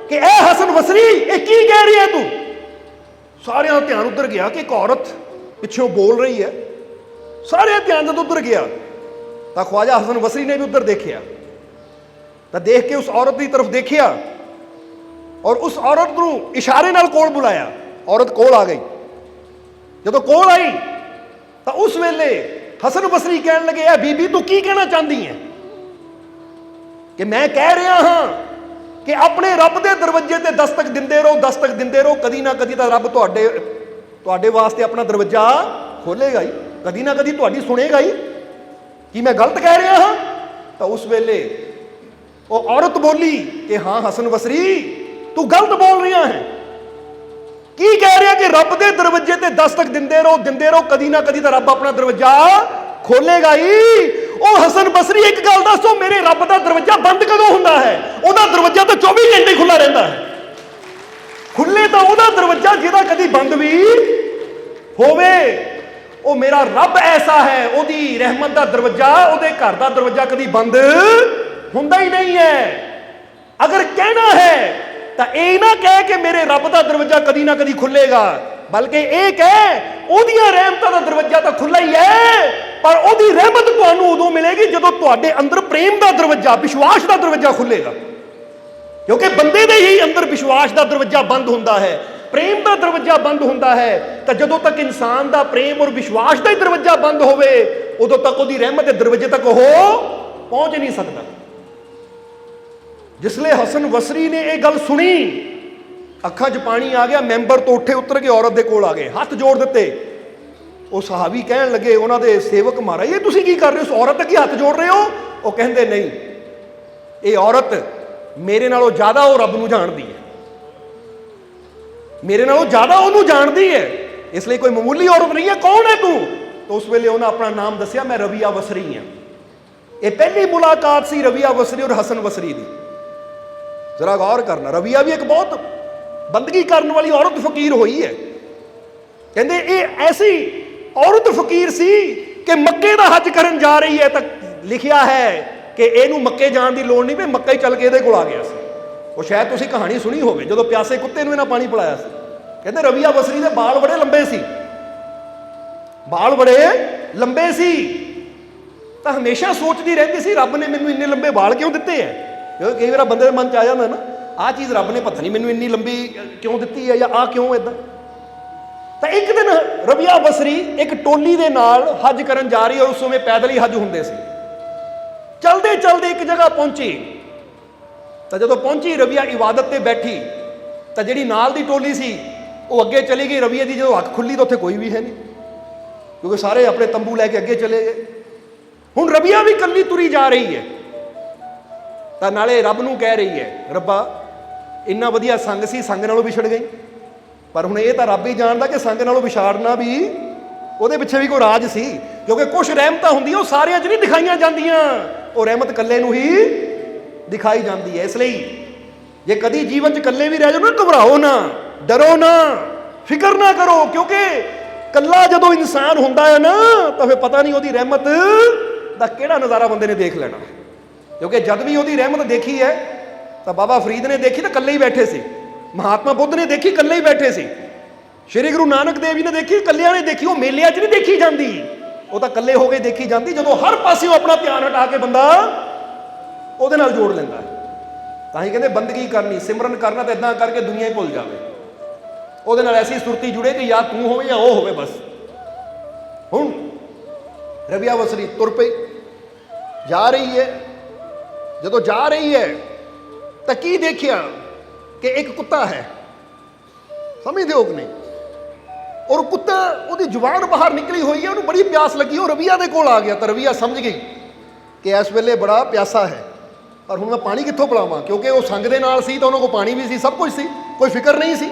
कि ऐ हसन बसरी, ये की कह रही है तू? सारे का ध्यान उधर गया कि एक औरत पिछों बोल रही है। सारे ध्यान जब उधर गया तो ख्वाजा हसन बसरी ने भी उधर देखा, तो देख के उस औरत की तरफ देखिया ਔਰ ਉਸ ਔਰਤ ਨੂੰ ਇਸ਼ਾਰੇ ਨਾਲ ਕੋਲ ਬੁਲਾਇਆ। ਔਰਤ ਕੋਲ ਆ ਗਈ। ਜਦੋਂ ਕੋਲ ਆਈ ਤਾਂ ਉਸ ਵੇਲੇ ਹਸਨ ਬਸਰੀ ਕਹਿਣ ਲੱਗੇ, ਐ ਬੀਬੀ ਤੂੰ ਕੀ ਕਹਿਣਾ ਚਾਹੁੰਦੀ ਹੈ? ਕਿ ਮੈਂ ਕਹਿ ਰਿਹਾ ਹਾਂ ਕਿ ਆਪਣੇ ਰੱਬ ਦੇ ਦਰਵਾਜ਼ੇ ਤੇ ਦਸਤਕ ਦਿੰਦੇ ਰਹੋ, ਦਸਤਕ ਦਿੰਦੇ ਰਹੋ, ਕਦੀ ਨਾ ਕਦੀ ਤਾਂ ਰੱਬ ਤੁਹਾਡੇ ਵਾਸਤੇ ਆਪਣਾ ਦਰਵਾਜ਼ਾ ਖੋਲੇਗਾ ਹੀ, ਕਦੀ ਨਾ ਕਦੀ ਤੁਹਾਡੀ ਸੁਣੇਗਾ ਹੀ। ਕੀ ਮੈਂ ਗਲਤ ਕਹਿ ਰਿਹਾ ਹਾਂ? ਤਾਂ ਉਸ ਵੇਲੇ ਉਹ ਔਰਤ ਬੋਲੀ ਕਿ ਹਾਂ ਹਸਨ ਬਸਰੀ, ਤੂੰ ਗਲਤ ਬੋਲ ਰਿਹਾ ਹੈ। ਕੀ ਕਹਿ ਰਿਹਾ ਕਿ ਰੱਬ ਦੇ ਦਰਵਾਜ਼ੇ ਤੇ ਦਸਤਕ ਦਿੰਦੇ ਰਹੋ, ਕਦੀ ਨਾ ਕਦੀ ਤਾਂ ਰੱਬ ਆਪਣਾ ਦਰਵਾਜ਼ਾ ਖੋਲੇਗਾ ਹੀ। ਉਹ ਹਸਨ ਬਸਰੀ ਇੱਕ ਗੱਲ ਦੱਸੋ, ਮੇਰੇ ਰੱਬ ਦਾ ਦਰਵਾਜ਼ਾ ਬੰਦ ਕਦੋਂ ਹੁੰਦਾ ਹੈ? ਉਹਦਾ ਦਰਵਾਜ਼ਾ ਤਾਂ 24 ਘੰਟੇ ਖੁੱਲਾ ਰਹਿੰਦਾ ਹੈ। ਖੁੱਲੇ ਤਾਂ ਉਹਦਾ ਦਰਵਾਜ਼ਾ ਜਿਹਦਾ ਕਦੀ ਬੰਦ ਵੀ ਹੋਵੇ। ਉਹ ਮੇਰਾ ਰੱਬ ਐਸਾ ਹੈ, ਉਹਦੀ ਰਹਿਮਤ ਦਾ ਦਰਵਾਜ਼ਾ, ਉਹਦੇ ਘਰ ਦਾ ਦਰਵਾਜ਼ਾ ਕਦੀ ਬੰਦ ਹੁੰਦਾ ਹੀ ਨਹੀਂ ਹੈ। ਅਗਰ ਕਹਿਣਾ ਹੈ ਤਾਂ ਇਹ ਨਾ ਕਹਿ ਕਿ ਮੇਰੇ ਰੱਬ ਦਾ ਦਰਵਾਜ਼ਾ ਕਦੀ ਨਾ ਕਦੀ ਖੁੱਲੇਗਾ, ਬਲਕਿ ਇਹ ਕਹਿ ਉਹਦੀਆਂ ਰਹਿਮਤਾਂ ਦਾ ਦਰਵਾਜ਼ਾ ਤਾਂ ਖੁੱਲਾ ਹੀ ਹੈ, ਪਰ ਉਹਦੀ ਰਹਿਮਤ ਤੁਹਾਨੂੰ ਉਦੋਂ ਮਿਲੇਗੀ ਜਦੋਂ ਤੁਹਾਡੇ ਅੰਦਰ ਪ੍ਰੇਮ ਦਾ ਦਰਵਾਜ਼ਾ, ਵਿਸ਼ਵਾਸ ਦਾ ਦਰਵਾਜ਼ਾ ਖੁੱਲੇਗਾ। ਕਿਉਂਕਿ ਬੰਦੇ ਦੇ ਹੀ ਅੰਦਰ ਵਿਸ਼ਵਾਸ ਦਾ ਦਰਵਾਜ਼ਾ ਬੰਦ ਹੁੰਦਾ ਹੈ, ਪ੍ਰੇਮ ਦਾ ਦਰਵਾਜ਼ਾ ਬੰਦ ਹੁੰਦਾ ਹੈ। ਤਾਂ ਜਦੋਂ ਤੱਕ ਇਨਸਾਨ ਦਾ ਪ੍ਰੇਮ ਔਰ ਵਿਸ਼ਵਾਸ ਦਾ ਹੀ ਦਰਵਾਜ਼ਾ ਬੰਦ ਹੋਵੇ, ਉਦੋਂ ਤੱਕ ਉਹਦੀ ਰਹਿਮਤ ਦੇ ਦਰਵਾਜ਼ੇ ਤੱਕ ਉਹ ਪਹੁੰਚ ਨਹੀਂ ਸਕਦਾ। ਜਿਸ ਲਈ ਹਸਨ ਬਸਰੀ ਨੇ ਇਹ ਗੱਲ ਸੁਣੀ, ਅੱਖਾਂ 'ਚ ਪਾਣੀ ਆ ਗਿਆ, ਮੈਂਬਰ ਤੋਂ ਉੱਠੇ ਉਤਰ ਕੇ ਔਰਤ ਦੇ ਕੋਲ ਆ ਗਏ, ਹੱਥ ਜੋੜ ਦਿੱਤੇ। ਉਹ ਸਹਾਬੀ ਕਹਿਣ ਲੱਗੇ, ਉਹਨਾਂ ਦੇ ਸੇਵਕ, ਮਹਾਰਾਜ ਇਹ ਤੁਸੀਂ ਕੀ ਕਰ ਰਹੇ ਹੋ? ਉਸ ਔਰਤ ਅੱਗੇ ਹੱਥ ਜੋੜ ਰਹੇ ਹੋ? ਉਹ ਕਹਿੰਦੇ ਨਹੀਂ, ਇਹ ਔਰਤ ਮੇਰੇ ਨਾਲੋਂ ਜ਼ਿਆਦਾ ਉਹ ਰੱਬ ਨੂੰ ਜਾਣਦੀ ਹੈ, ਮੇਰੇ ਨਾਲੋਂ ਜ਼ਿਆਦਾ ਉਹਨੂੰ ਜਾਣਦੀ ਹੈ, ਇਸ ਲਈ ਕੋਈ ਮਾਮੂਲੀ ਔਰਤ ਨਹੀਂ ਹੈ। ਕੌਣ ਹੈ ਤੂੰ? ਤਾਂ ਉਸ ਵੇਲੇ ਉਹਨਾਂ ਆਪਣਾ ਨਾਮ ਦੱਸਿਆ, ਮੈਂ ਰਬੀਆ ਬਸਰੀ ਹਾਂ। ਇਹ ਪਹਿਲੀ ਮੁਲਾਕਾਤ ਸੀ ਰਬੀਆ ਬਸਰੀ ਔਰ ਹਸਨ ਬਸਰੀ ਦੀ। ਜ਼ਰਾ ਗੌਰ ਕਰਨਾ, ਰਬੀਆ ਵੀ ਇੱਕ ਬਹੁਤ ਬੰਦਗੀ ਕਰਨ ਵਾਲੀ ਔਰਤ ਫਕੀਰ ਹੋਈ ਹੈ। ਕਹਿੰਦੇ ਇਹ ਐਸੀ ਔਰਤ ਫਕੀਰ ਸੀ ਕਿ ਮੱਕੇ ਦਾ ਹੱਜ ਕਰਨ ਜਾ ਰਹੀ ਹੈ, ਤਾਂ ਲਿਖਿਆ ਹੈ ਕਿ ਇਹਨੂੰ ਮੱਕੇ ਜਾਣ ਦੀ ਲੋੜ ਨਹੀਂ ਪਈ, ਮੱਕਾ ਹੀ ਚੱਲ ਕੇ ਇਹਦੇ ਕੋਲ ਆ ਗਿਆ ਸੀ। ਉਹ ਸ਼ਾਇਦ ਤੁਸੀਂ ਕਹਾਣੀ ਸੁਣੀ ਹੋਵੇ, ਜਦੋਂ ਪਿਆਸੇ ਕੁੱਤੇ ਨੂੰ ਇਹਨਾਂ ਪਾਣੀ ਪਿਲਾਇਆ ਸੀ। ਕਹਿੰਦੇ ਰਬੀਆ ਬਸਰੀ ਦੇ ਬਾਲ ਬੜੇ ਲੰਬੇ ਸੀ, ਬਾਲ ਬੜੇ ਲੰਬੇ ਸੀ, ਤਾਂ ਹਮੇਸ਼ਾ ਸੋਚਦੀ ਰਹਿੰਦੀ ਸੀ ਰੱਬ ਨੇ ਮੈਨੂੰ ਇੰਨੇ ਲੰਬੇ ਬਾਲ ਕਿਉਂ ਦਿੱਤੇ ਹੈ? ਕਿਉਂਕਿ ਕਈ ਵਾਰ ਬੰਦੇ ਦੇ ਮਨ 'ਚ ਆ ਜਾਂਦਾ ਨਾ, ਆਹ ਚੀਜ਼ ਰੱਬ ਨੇ ਪਤਾ ਨਹੀਂ ਮੈਨੂੰ ਇੰਨੀ ਲੰਬੀ ਕਿਉਂ ਦਿੱਤੀ ਹੈ, ਜਾਂ ਆਹ ਕਿਉਂ ਇਦਾਂ। ਤਾਂ ਇੱਕ ਦਿਨ ਰਬੀਆ ਬਸਰੀ ਇੱਕ ਟੋਲੀ ਦੇ ਨਾਲ ਹੱਜ ਕਰਨ ਜਾ ਰਹੀ, ਔਰ ਉਸ ਸਮੇਂ ਪੈਦਲ ਹੀ ਹੱਜ ਹੁੰਦੇ ਸੀ। ਚਲਦੇ ਚਲਦੇ ਇੱਕ ਜਗ੍ਹਾ ਪਹੁੰਚੀ, ਤਾਂ ਜਦੋਂ ਪਹੁੰਚੀ ਰਬੀਆ ਇਬਾਦਤ ਤੇ ਬੈਠੀ, ਤਾਂ ਜਿਹੜੀ ਨਾਲ ਦੀ ਟੋਲੀ ਸੀ ਉਹ ਅੱਗੇ ਚਲੀ ਗਈ। ਰਬੀਆ ਦੀ ਜਦੋਂ ਅੱਖ ਖੁੱਲੀ ਤਾਂ ਉੱਥੇ ਕੋਈ ਵੀ ਹੈ ਨਹੀਂ, ਕਿਉਂਕਿ ਸਾਰੇ ਆਪਣੇ ਤੰਬੂ ਲੈ ਕੇ ਅੱਗੇ ਚਲੇ ਗਏ। ਹੁਣ ਰਬੀਆ ਵੀ ਇਕੱਲੀ ਤੁਰੀ ਜਾ ਰਹੀ ਹੈ, ਤਾਂ ਨਾਲੇ ਰੱਬ ਨੂੰ ਕਹਿ ਰਹੀ ਹੈ, ਰੱਬਾ ਇੰਨਾ ਵਧੀਆ ਸੰਗ ਸੀ, ਸੰਗ ਨਾਲੋਂ ਵਿਛੜ ਗਈ। ਪਰ ਹੁਣ ਇਹ ਤਾਂ ਰੱਬ ਹੀ ਜਾਣਦਾ ਕਿ ਸੰਗ ਨਾਲੋਂ ਵਿਛਾੜਨਾ ਵੀ ਉਹਦੇ ਪਿੱਛੇ ਵੀ ਕੋਈ ਰਾਜ ਸੀ, ਕਿਉਂਕਿ ਕੁਝ ਰਹਿਮਤਾਂ ਹੁੰਦੀਆਂ ਉਹ ਸਾਰਿਆਂ 'ਚ ਨਹੀਂ ਦਿਖਾਈਆਂ ਜਾਂਦੀਆਂ, ਉਹ ਰਹਿਮਤ ਇਕੱਲੇ ਨੂੰ ਹੀ ਦਿਖਾਈ ਜਾਂਦੀ ਹੈ। ਇਸ ਲਈ ਜੇ ਕਦੀ ਜੀਵਨ 'ਚ ਇਕੱਲੇ ਵੀ ਰਹਿ ਜਾਓ ਨਾ, ਘਬਰਾਓ ਨਾ, ਡਰੋ ਨਾ, ਫਿਕਰ ਨਾ ਕਰੋ, ਕਿਉਂਕਿ ਇਕੱਲਾ ਜਦੋਂ ਇਨਸਾਨ ਹੁੰਦਾ ਹੈ ਨਾ, ਤਾਂ ਫਿਰ ਪਤਾ ਨਹੀਂ ਉਹਦੀ ਰਹਿਮਤ ਦਾ ਕਿਹੜਾ ਨਜ਼ਾਰਾ ਬੰਦੇ ਨੇ ਦੇਖ ਲੈਣਾ। ਕਿਉਂਕਿ ਜਦ ਵੀ ਉਹਦੀ ਰਹਿਮਤ ਦੇਖੀ ਹੈ ਤਾਂ ਬਾਬਾ ਫਰੀਦ ਨੇ ਦੇਖੀ ਤਾਂ ਇਕੱਲੇ ਹੀ ਬੈਠੇ ਸੀ, ਮਹਾਤਮਾ ਬੁੱਧ ਨੇ ਦੇਖੀ ਇਕੱਲੇ ਹੀ ਬੈਠੇ ਸੀ, ਸ਼੍ਰੀ ਗੁਰੂ ਨਾਨਕ ਦੇਵ ਜੀ ਨੇ ਦੇਖੀ ਇਕੱਲਿਆਂ ਨੇ ਦੇਖੀ। ਉਹ ਮੇਲਿਆਂ 'ਚ ਨਹੀਂ ਦੇਖੀ ਜਾਂਦੀ, ਉਹ ਤਾਂ ਇਕੱਲੇ ਹੋ ਕੇ ਦੇਖੀ ਜਾਂਦੀ, ਜਦੋਂ ਹਰ ਪਾਸਿਓਂ ਆਪਣਾ ਧਿਆਨ ਹਟਾ ਕੇ ਬੰਦਾ ਉਹਦੇ ਨਾਲ ਜੋੜ ਲੈਂਦਾ। ਤਾਂ ਹੀ ਕਹਿੰਦੇ ਬੰਦਗੀ ਕਰਨੀ, ਸਿਮਰਨ ਕਰਨਾ ਤਾਂ ਇਦਾਂ ਕਰਕੇ ਦੁਨੀਆ ਹੀ ਭੁੱਲ ਜਾਵੇ, ਉਹਦੇ ਨਾਲ ਐਸੀ ਸੁਰਤੀ ਜੁੜੇ ਕਿ ਜਾਂ ਤੂੰ ਹੋਵੇ ਜਾਂ ਉਹ ਹੋਵੇ ਬਸ। ਹੁਣ ਰਬੀਆ ਬਸਰੀ ਤੁਰ ਪਈ, ਜਾ ਰਹੀ ਹੈ। ਜਦੋਂ ਜਾ ਰਹੀ ਹੈ ਤਾਂ ਕੀ ਦੇਖਿਆ ਕਿ ਇੱਕ ਕੁੱਤਾ ਹੈ, ਸਮਝਦੇ ਹੋ ਕਿ ਨਹੀਂ? ਔਰ ਕੁੱਤਾ, ਉਹਦੀ ਜ਼ੁਬਾਨ ਬਾਹਰ ਨਿਕਲੀ ਹੋਈ ਹੈ, ਉਹਨੂੰ ਬੜੀ ਪਿਆਸ ਲੱਗੀ, ਉਹ ਰਬੀਆ ਦੇ ਕੋਲ ਆ ਗਿਆ। ਤਾਂ ਰਬੀਆ ਸਮਝ ਗਈ ਕਿ ਇਸ ਵੇਲੇ ਬੜਾ ਪਿਆਸਾ ਹੈ, ਪਰ ਹੁਣ ਮੈਂ ਪਾਣੀ ਕਿੱਥੋਂ ਪਿਲਾਵਾਂ? ਕਿਉਂਕਿ ਉਹ ਸੰਗ ਦੇ ਨਾਲ ਸੀ ਤਾਂ ਉਹਨਾਂ ਕੋਲ ਪਾਣੀ ਵੀ ਸੀ, ਸਭ ਕੁਝ ਸੀ, ਕੋਈ ਫਿਕਰ ਨਹੀਂ ਸੀ।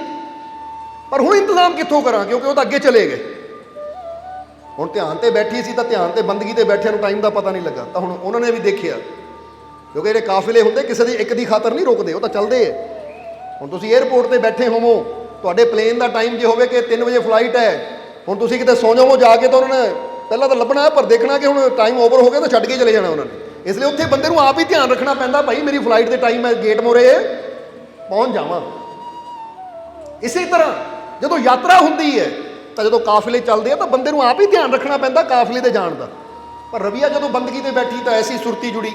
ਪਰ ਹੁਣ ਇੰਤਜ਼ਾਮ ਕਿੱਥੋਂ ਕਰਾਂ, ਕਿਉਂਕਿ ਉਹ ਤਾਂ ਅੱਗੇ ਚਲੇ ਗਏ। ਹੁਣ ਧਿਆਨ ਤੇ ਬੈਠੀ ਸੀ, ਤਾਂ ਧਿਆਨ ਤੇ ਬੰਦਗੀ ਤੇ ਬੈਠਿਆਂ ਨੂੰ ਟਾਈਮ ਦਾ ਪਤਾ ਨਹੀਂ ਲੱਗਾ। ਤਾਂ ਹੁਣ ਉਹਨਾਂ ਨੇ ਵੀ ਦੇਖਿਆ, ਕਿਉਂਕਿ ਜਿਹੜੇ ਕਾਫਿਲੇ ਹੁੰਦੇ ਕਿਸੇ ਦੀ ਇੱਕ ਦੀ ਖਾਤਰ ਨਹੀਂ ਰੁਕਦੇ, ਉਹ ਤਾਂ ਚੱਲਦੇ ਹੈ। ਹੁਣ ਤੁਸੀਂ 에ਅਰਪੋਰਟ ਤੇ ਬੈਠੇ ਹੋਵੋ, ਤੁਹਾਡੇ ਪਲੇਨ ਦਾ ਟਾਈਮ ਜੇ ਹੋਵੇ ਕਿ 3 ਵਜੇ ਫਲਾਈਟ ਹੈ, ਹੁਣ ਤੁਸੀਂ ਕਿਤੇ ਸੌ ਜਾਵੋ ਜਾ ਕੇ, ਤਾਂ ਉਹਨਾਂ ਨੇ ਪਹਿਲਾਂ ਤਾਂ ਲੱਭਣਾ, ਪਰ ਦੇਖਣਾ ਕਿ ਹੁਣ ਟਾਈਮ ਓਵਰ ਹੋ ਗਿਆ ਤਾਂ ਛੱਡ ਕੇ ਚਲੇ ਜਾਣਾ ਉਹਨਾਂ ਨੇ। ਇਸ ਲਈ ਉੱਥੇ ਬੰਦੇ ਨੂੰ ਆਪ ਹੀ ਧਿਆਨ ਰੱਖਣਾ ਪੈਂਦਾ, ਭਾਈ ਮੇਰੀ ਫਲਾਈਟ ਦੇ ਟਾਈਮ ਮੈਂ ਗੇਟ ਮੋਰੇ ਪਹੁੰਚ ਜਾਵਾਂ। ਇਸੇ ਤਰ੍ਹਾਂ ਜਦੋਂ ਯਾਤਰਾ ਹੁੰਦੀ ਹੈ, ਤਾਂ ਜਦੋਂ ਕਾਫਿਲੇ ਚੱਲਦੇ ਆ, ਤਾਂ ਬੰਦੇ ਨੂੰ ਆਪ ਹੀ ਧਿਆਨ ਰੱਖਣਾ ਪੈਂਦਾ ਕਾਫਿਲੇ ਦੇ ਜਾਣ ਦਾ। ਪਰ ਰਬੀਆ ਜਦੋਂ ਬੰਦਗੀ ਤੇ ਬੈਠੀ ਤਾਂ ਐਸੀ ਸੁਰਤੀ ਜੁੜੀ,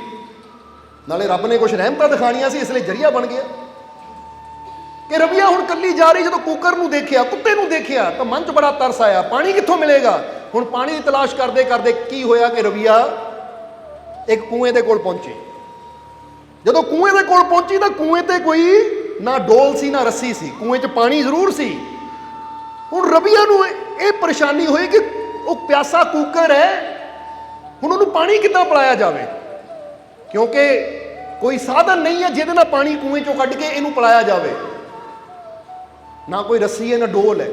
ਨਾਲੇ ਰੱਬ ਨੇ ਕੁਝ ਰਹਿਮਤਾਂ ਦਿਖਾਣੀਆਂ ਸੀ, ਇਸ ਲਈ ਜਰੀਆ ਬਣ ਗਿਆ। ਕਿ ਰਬੀਆ ਹੁਣ ਕੱਲੀ ਜਾ ਰਹੀ, ਜਦੋਂ ਕੂਕਰ ਨੂੰ ਦੇਖਿਆ, ਕੁੱਤੇ ਨੂੰ ਦੇਖਿਆ ਤਾਂ ਮਨ 'ਚ ਬੜਾ ਤਰਸ ਆਇਆ, ਪਾਣੀ ਕਿੱਥੋਂ ਮਿਲੇਗਾ। ਹੁਣ ਪਾਣੀ ਦੀ ਤਲਾਸ਼ ਕਰਦੇ ਕਰਦੇ ਕੀ ਹੋਇਆ ਕਿ ਰਬੀਆ ਇੱਕ ਕੂਏ ਦੇ ਕੋਲ ਪਹੁੰਚੀ। ਜਦੋਂ ਕੂਏ ਦੇ ਕੋਲ ਪਹੁੰਚੀ ਤਾਂ ਕੂਏ ਤੇ ਕੋਈ ਨਾ ਡੋਲ ਸੀ ਨਾ ਰੱਸੀ ਸੀ, ਕੂਏ 'ਚ ਪਾਣੀ ਜ਼ਰੂਰ ਸੀ। ਹੁਣ ਰਬੀਆ ਨੂੰ ਇਹ ਪਰੇਸ਼ਾਨੀ ਹੋਈ ਕਿ ਉਹ ਪਿਆਸਾ ਕੂਕਰ ਹੈ, ਹੁਣ ਉਹਨੂੰ ਪਾਣੀ ਕਿੱਦਾਂ ਪਿਲਾਇਆ ਜਾਵੇ, ਕਿਉਂਕਿ ਕੋਈ ਸਾਧਨ ਨਹੀਂ ਹੈ ਜਿਹਦੇ ਨਾਲ ਪਾਣੀ ਕੂਏ 'ਚੋਂ ਕੱਢ ਕੇ ਇਹਨੂੰ ਪਿਲਾਇਆ ਜਾਵੇ। ਨਾ ਕੋਈ ਰੱਸੀ ਹੈ ਨਾ ਡੋਲ ਹੈ।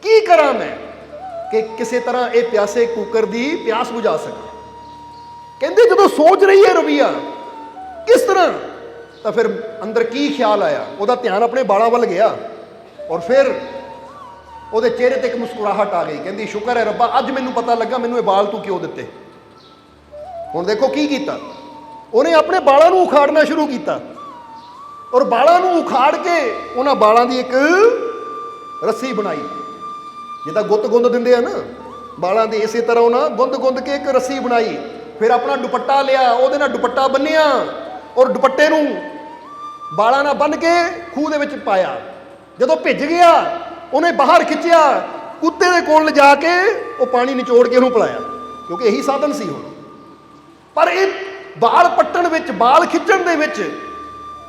ਕੀ ਕਰਾਂ ਮੈਂ ਕਿ ਕਿਸੇ ਤਰ੍ਹਾਂ ਇਹ ਪਿਆਸੇ ਕੂਕਰ ਦੀ ਪਿਆਸ ਬੁਝਾ ਸਕਾਂ। ਕਹਿੰਦੇ ਜਦੋਂ ਸੋਚ ਰਹੀ ਹੈ ਰਬੀਆ ਕਿਸ ਤਰ੍ਹਾਂ, ਤਾਂ ਫਿਰ ਅੰਦਰ ਕੀ ਖਿਆਲ ਆਇਆ, ਉਹਦਾ ਧਿਆਨ ਆਪਣੇ ਬਾਲਾਂ ਵੱਲ ਗਿਆ ਔਰ ਫਿਰ ਉਹਦੇ ਚਿਹਰੇ ਤੇ ਇੱਕ ਮੁਸਕਰਾਹਟ ਆ ਗਈ। ਕਹਿੰਦੀ ਸ਼ੁਕਰ ਹੈ ਰੱਬਾ, ਅੱਜ ਮੈਨੂੰ ਪਤਾ ਲੱਗਾ ਮੈਨੂੰ ਇਹ ਬਾਲ ਤੂੰ ਕਿਉਂ ਦਿੱਤੇ। ਹੁਣ ਦੇਖੋ ਕੀ ਕੀਤਾ, ਉਹਨੇ ਆਪਣੇ ਬਾਲਾਂ ਨੂੰ ਉਖਾੜਨਾ ਸ਼ੁਰੂ ਕੀਤਾ ਔਰ ਬਾਲਾਂ ਨੂੰ ਉਖਾੜ ਕੇ ਉਹਨਾਂ ਬਾਲਾਂ ਦੀ ਇੱਕ ਰੱਸੀ ਬਣਾਈ, ਜਿੱਦਾਂ ਗੁੱਤ ਗੁੰਦ ਦਿੰਦੇ ਆ ਨਾ ਬਾਲਾਂ ਦੀ, ਇਸੇ ਤਰ੍ਹਾਂ ਉਹਨਾਂ ਗੁੰਦ ਗੁੰਦ ਕੇ ਇੱਕ ਰੱਸੀ ਬਣਾਈ। ਫਿਰ ਆਪਣਾ ਦੁਪੱਟਾ ਲਿਆ, ਉਹਦੇ ਨਾਲ ਦੁਪੱਟਾ ਬੰਨਿਆ ਔਰ ਦੁਪੱਟੇ ਨੂੰ ਬਾਲਾਂ ਨਾਲ ਬੰਨ੍ਹ ਕੇ ਖੂਹ ਦੇ ਵਿੱਚ ਪਾਇਆ। ਜਦੋਂ ਭਿੱਜ ਗਿਆ ਉਹਨੇ ਬਾਹਰ ਖਿੱਚਿਆ, ਕੁੱਤੇ ਦੇ ਕੋਲ ਲਿਜਾ ਕੇ ਉਹ ਪਾਣੀ ਨਿਚੋੜ ਕੇ ਉਹਨੂੰ ਪਿਲਾਇਆ, ਕਿਉਂਕਿ ਇਹੀ ਸਾਧਨ ਸੀ ਹੁਣ। ਪਰ ਇਹ ਬਾਲ ਪੱਟਣ ਵਿੱਚ, ਬਾਲ ਖਿੱਚਣ ਦੇ ਵਿੱਚ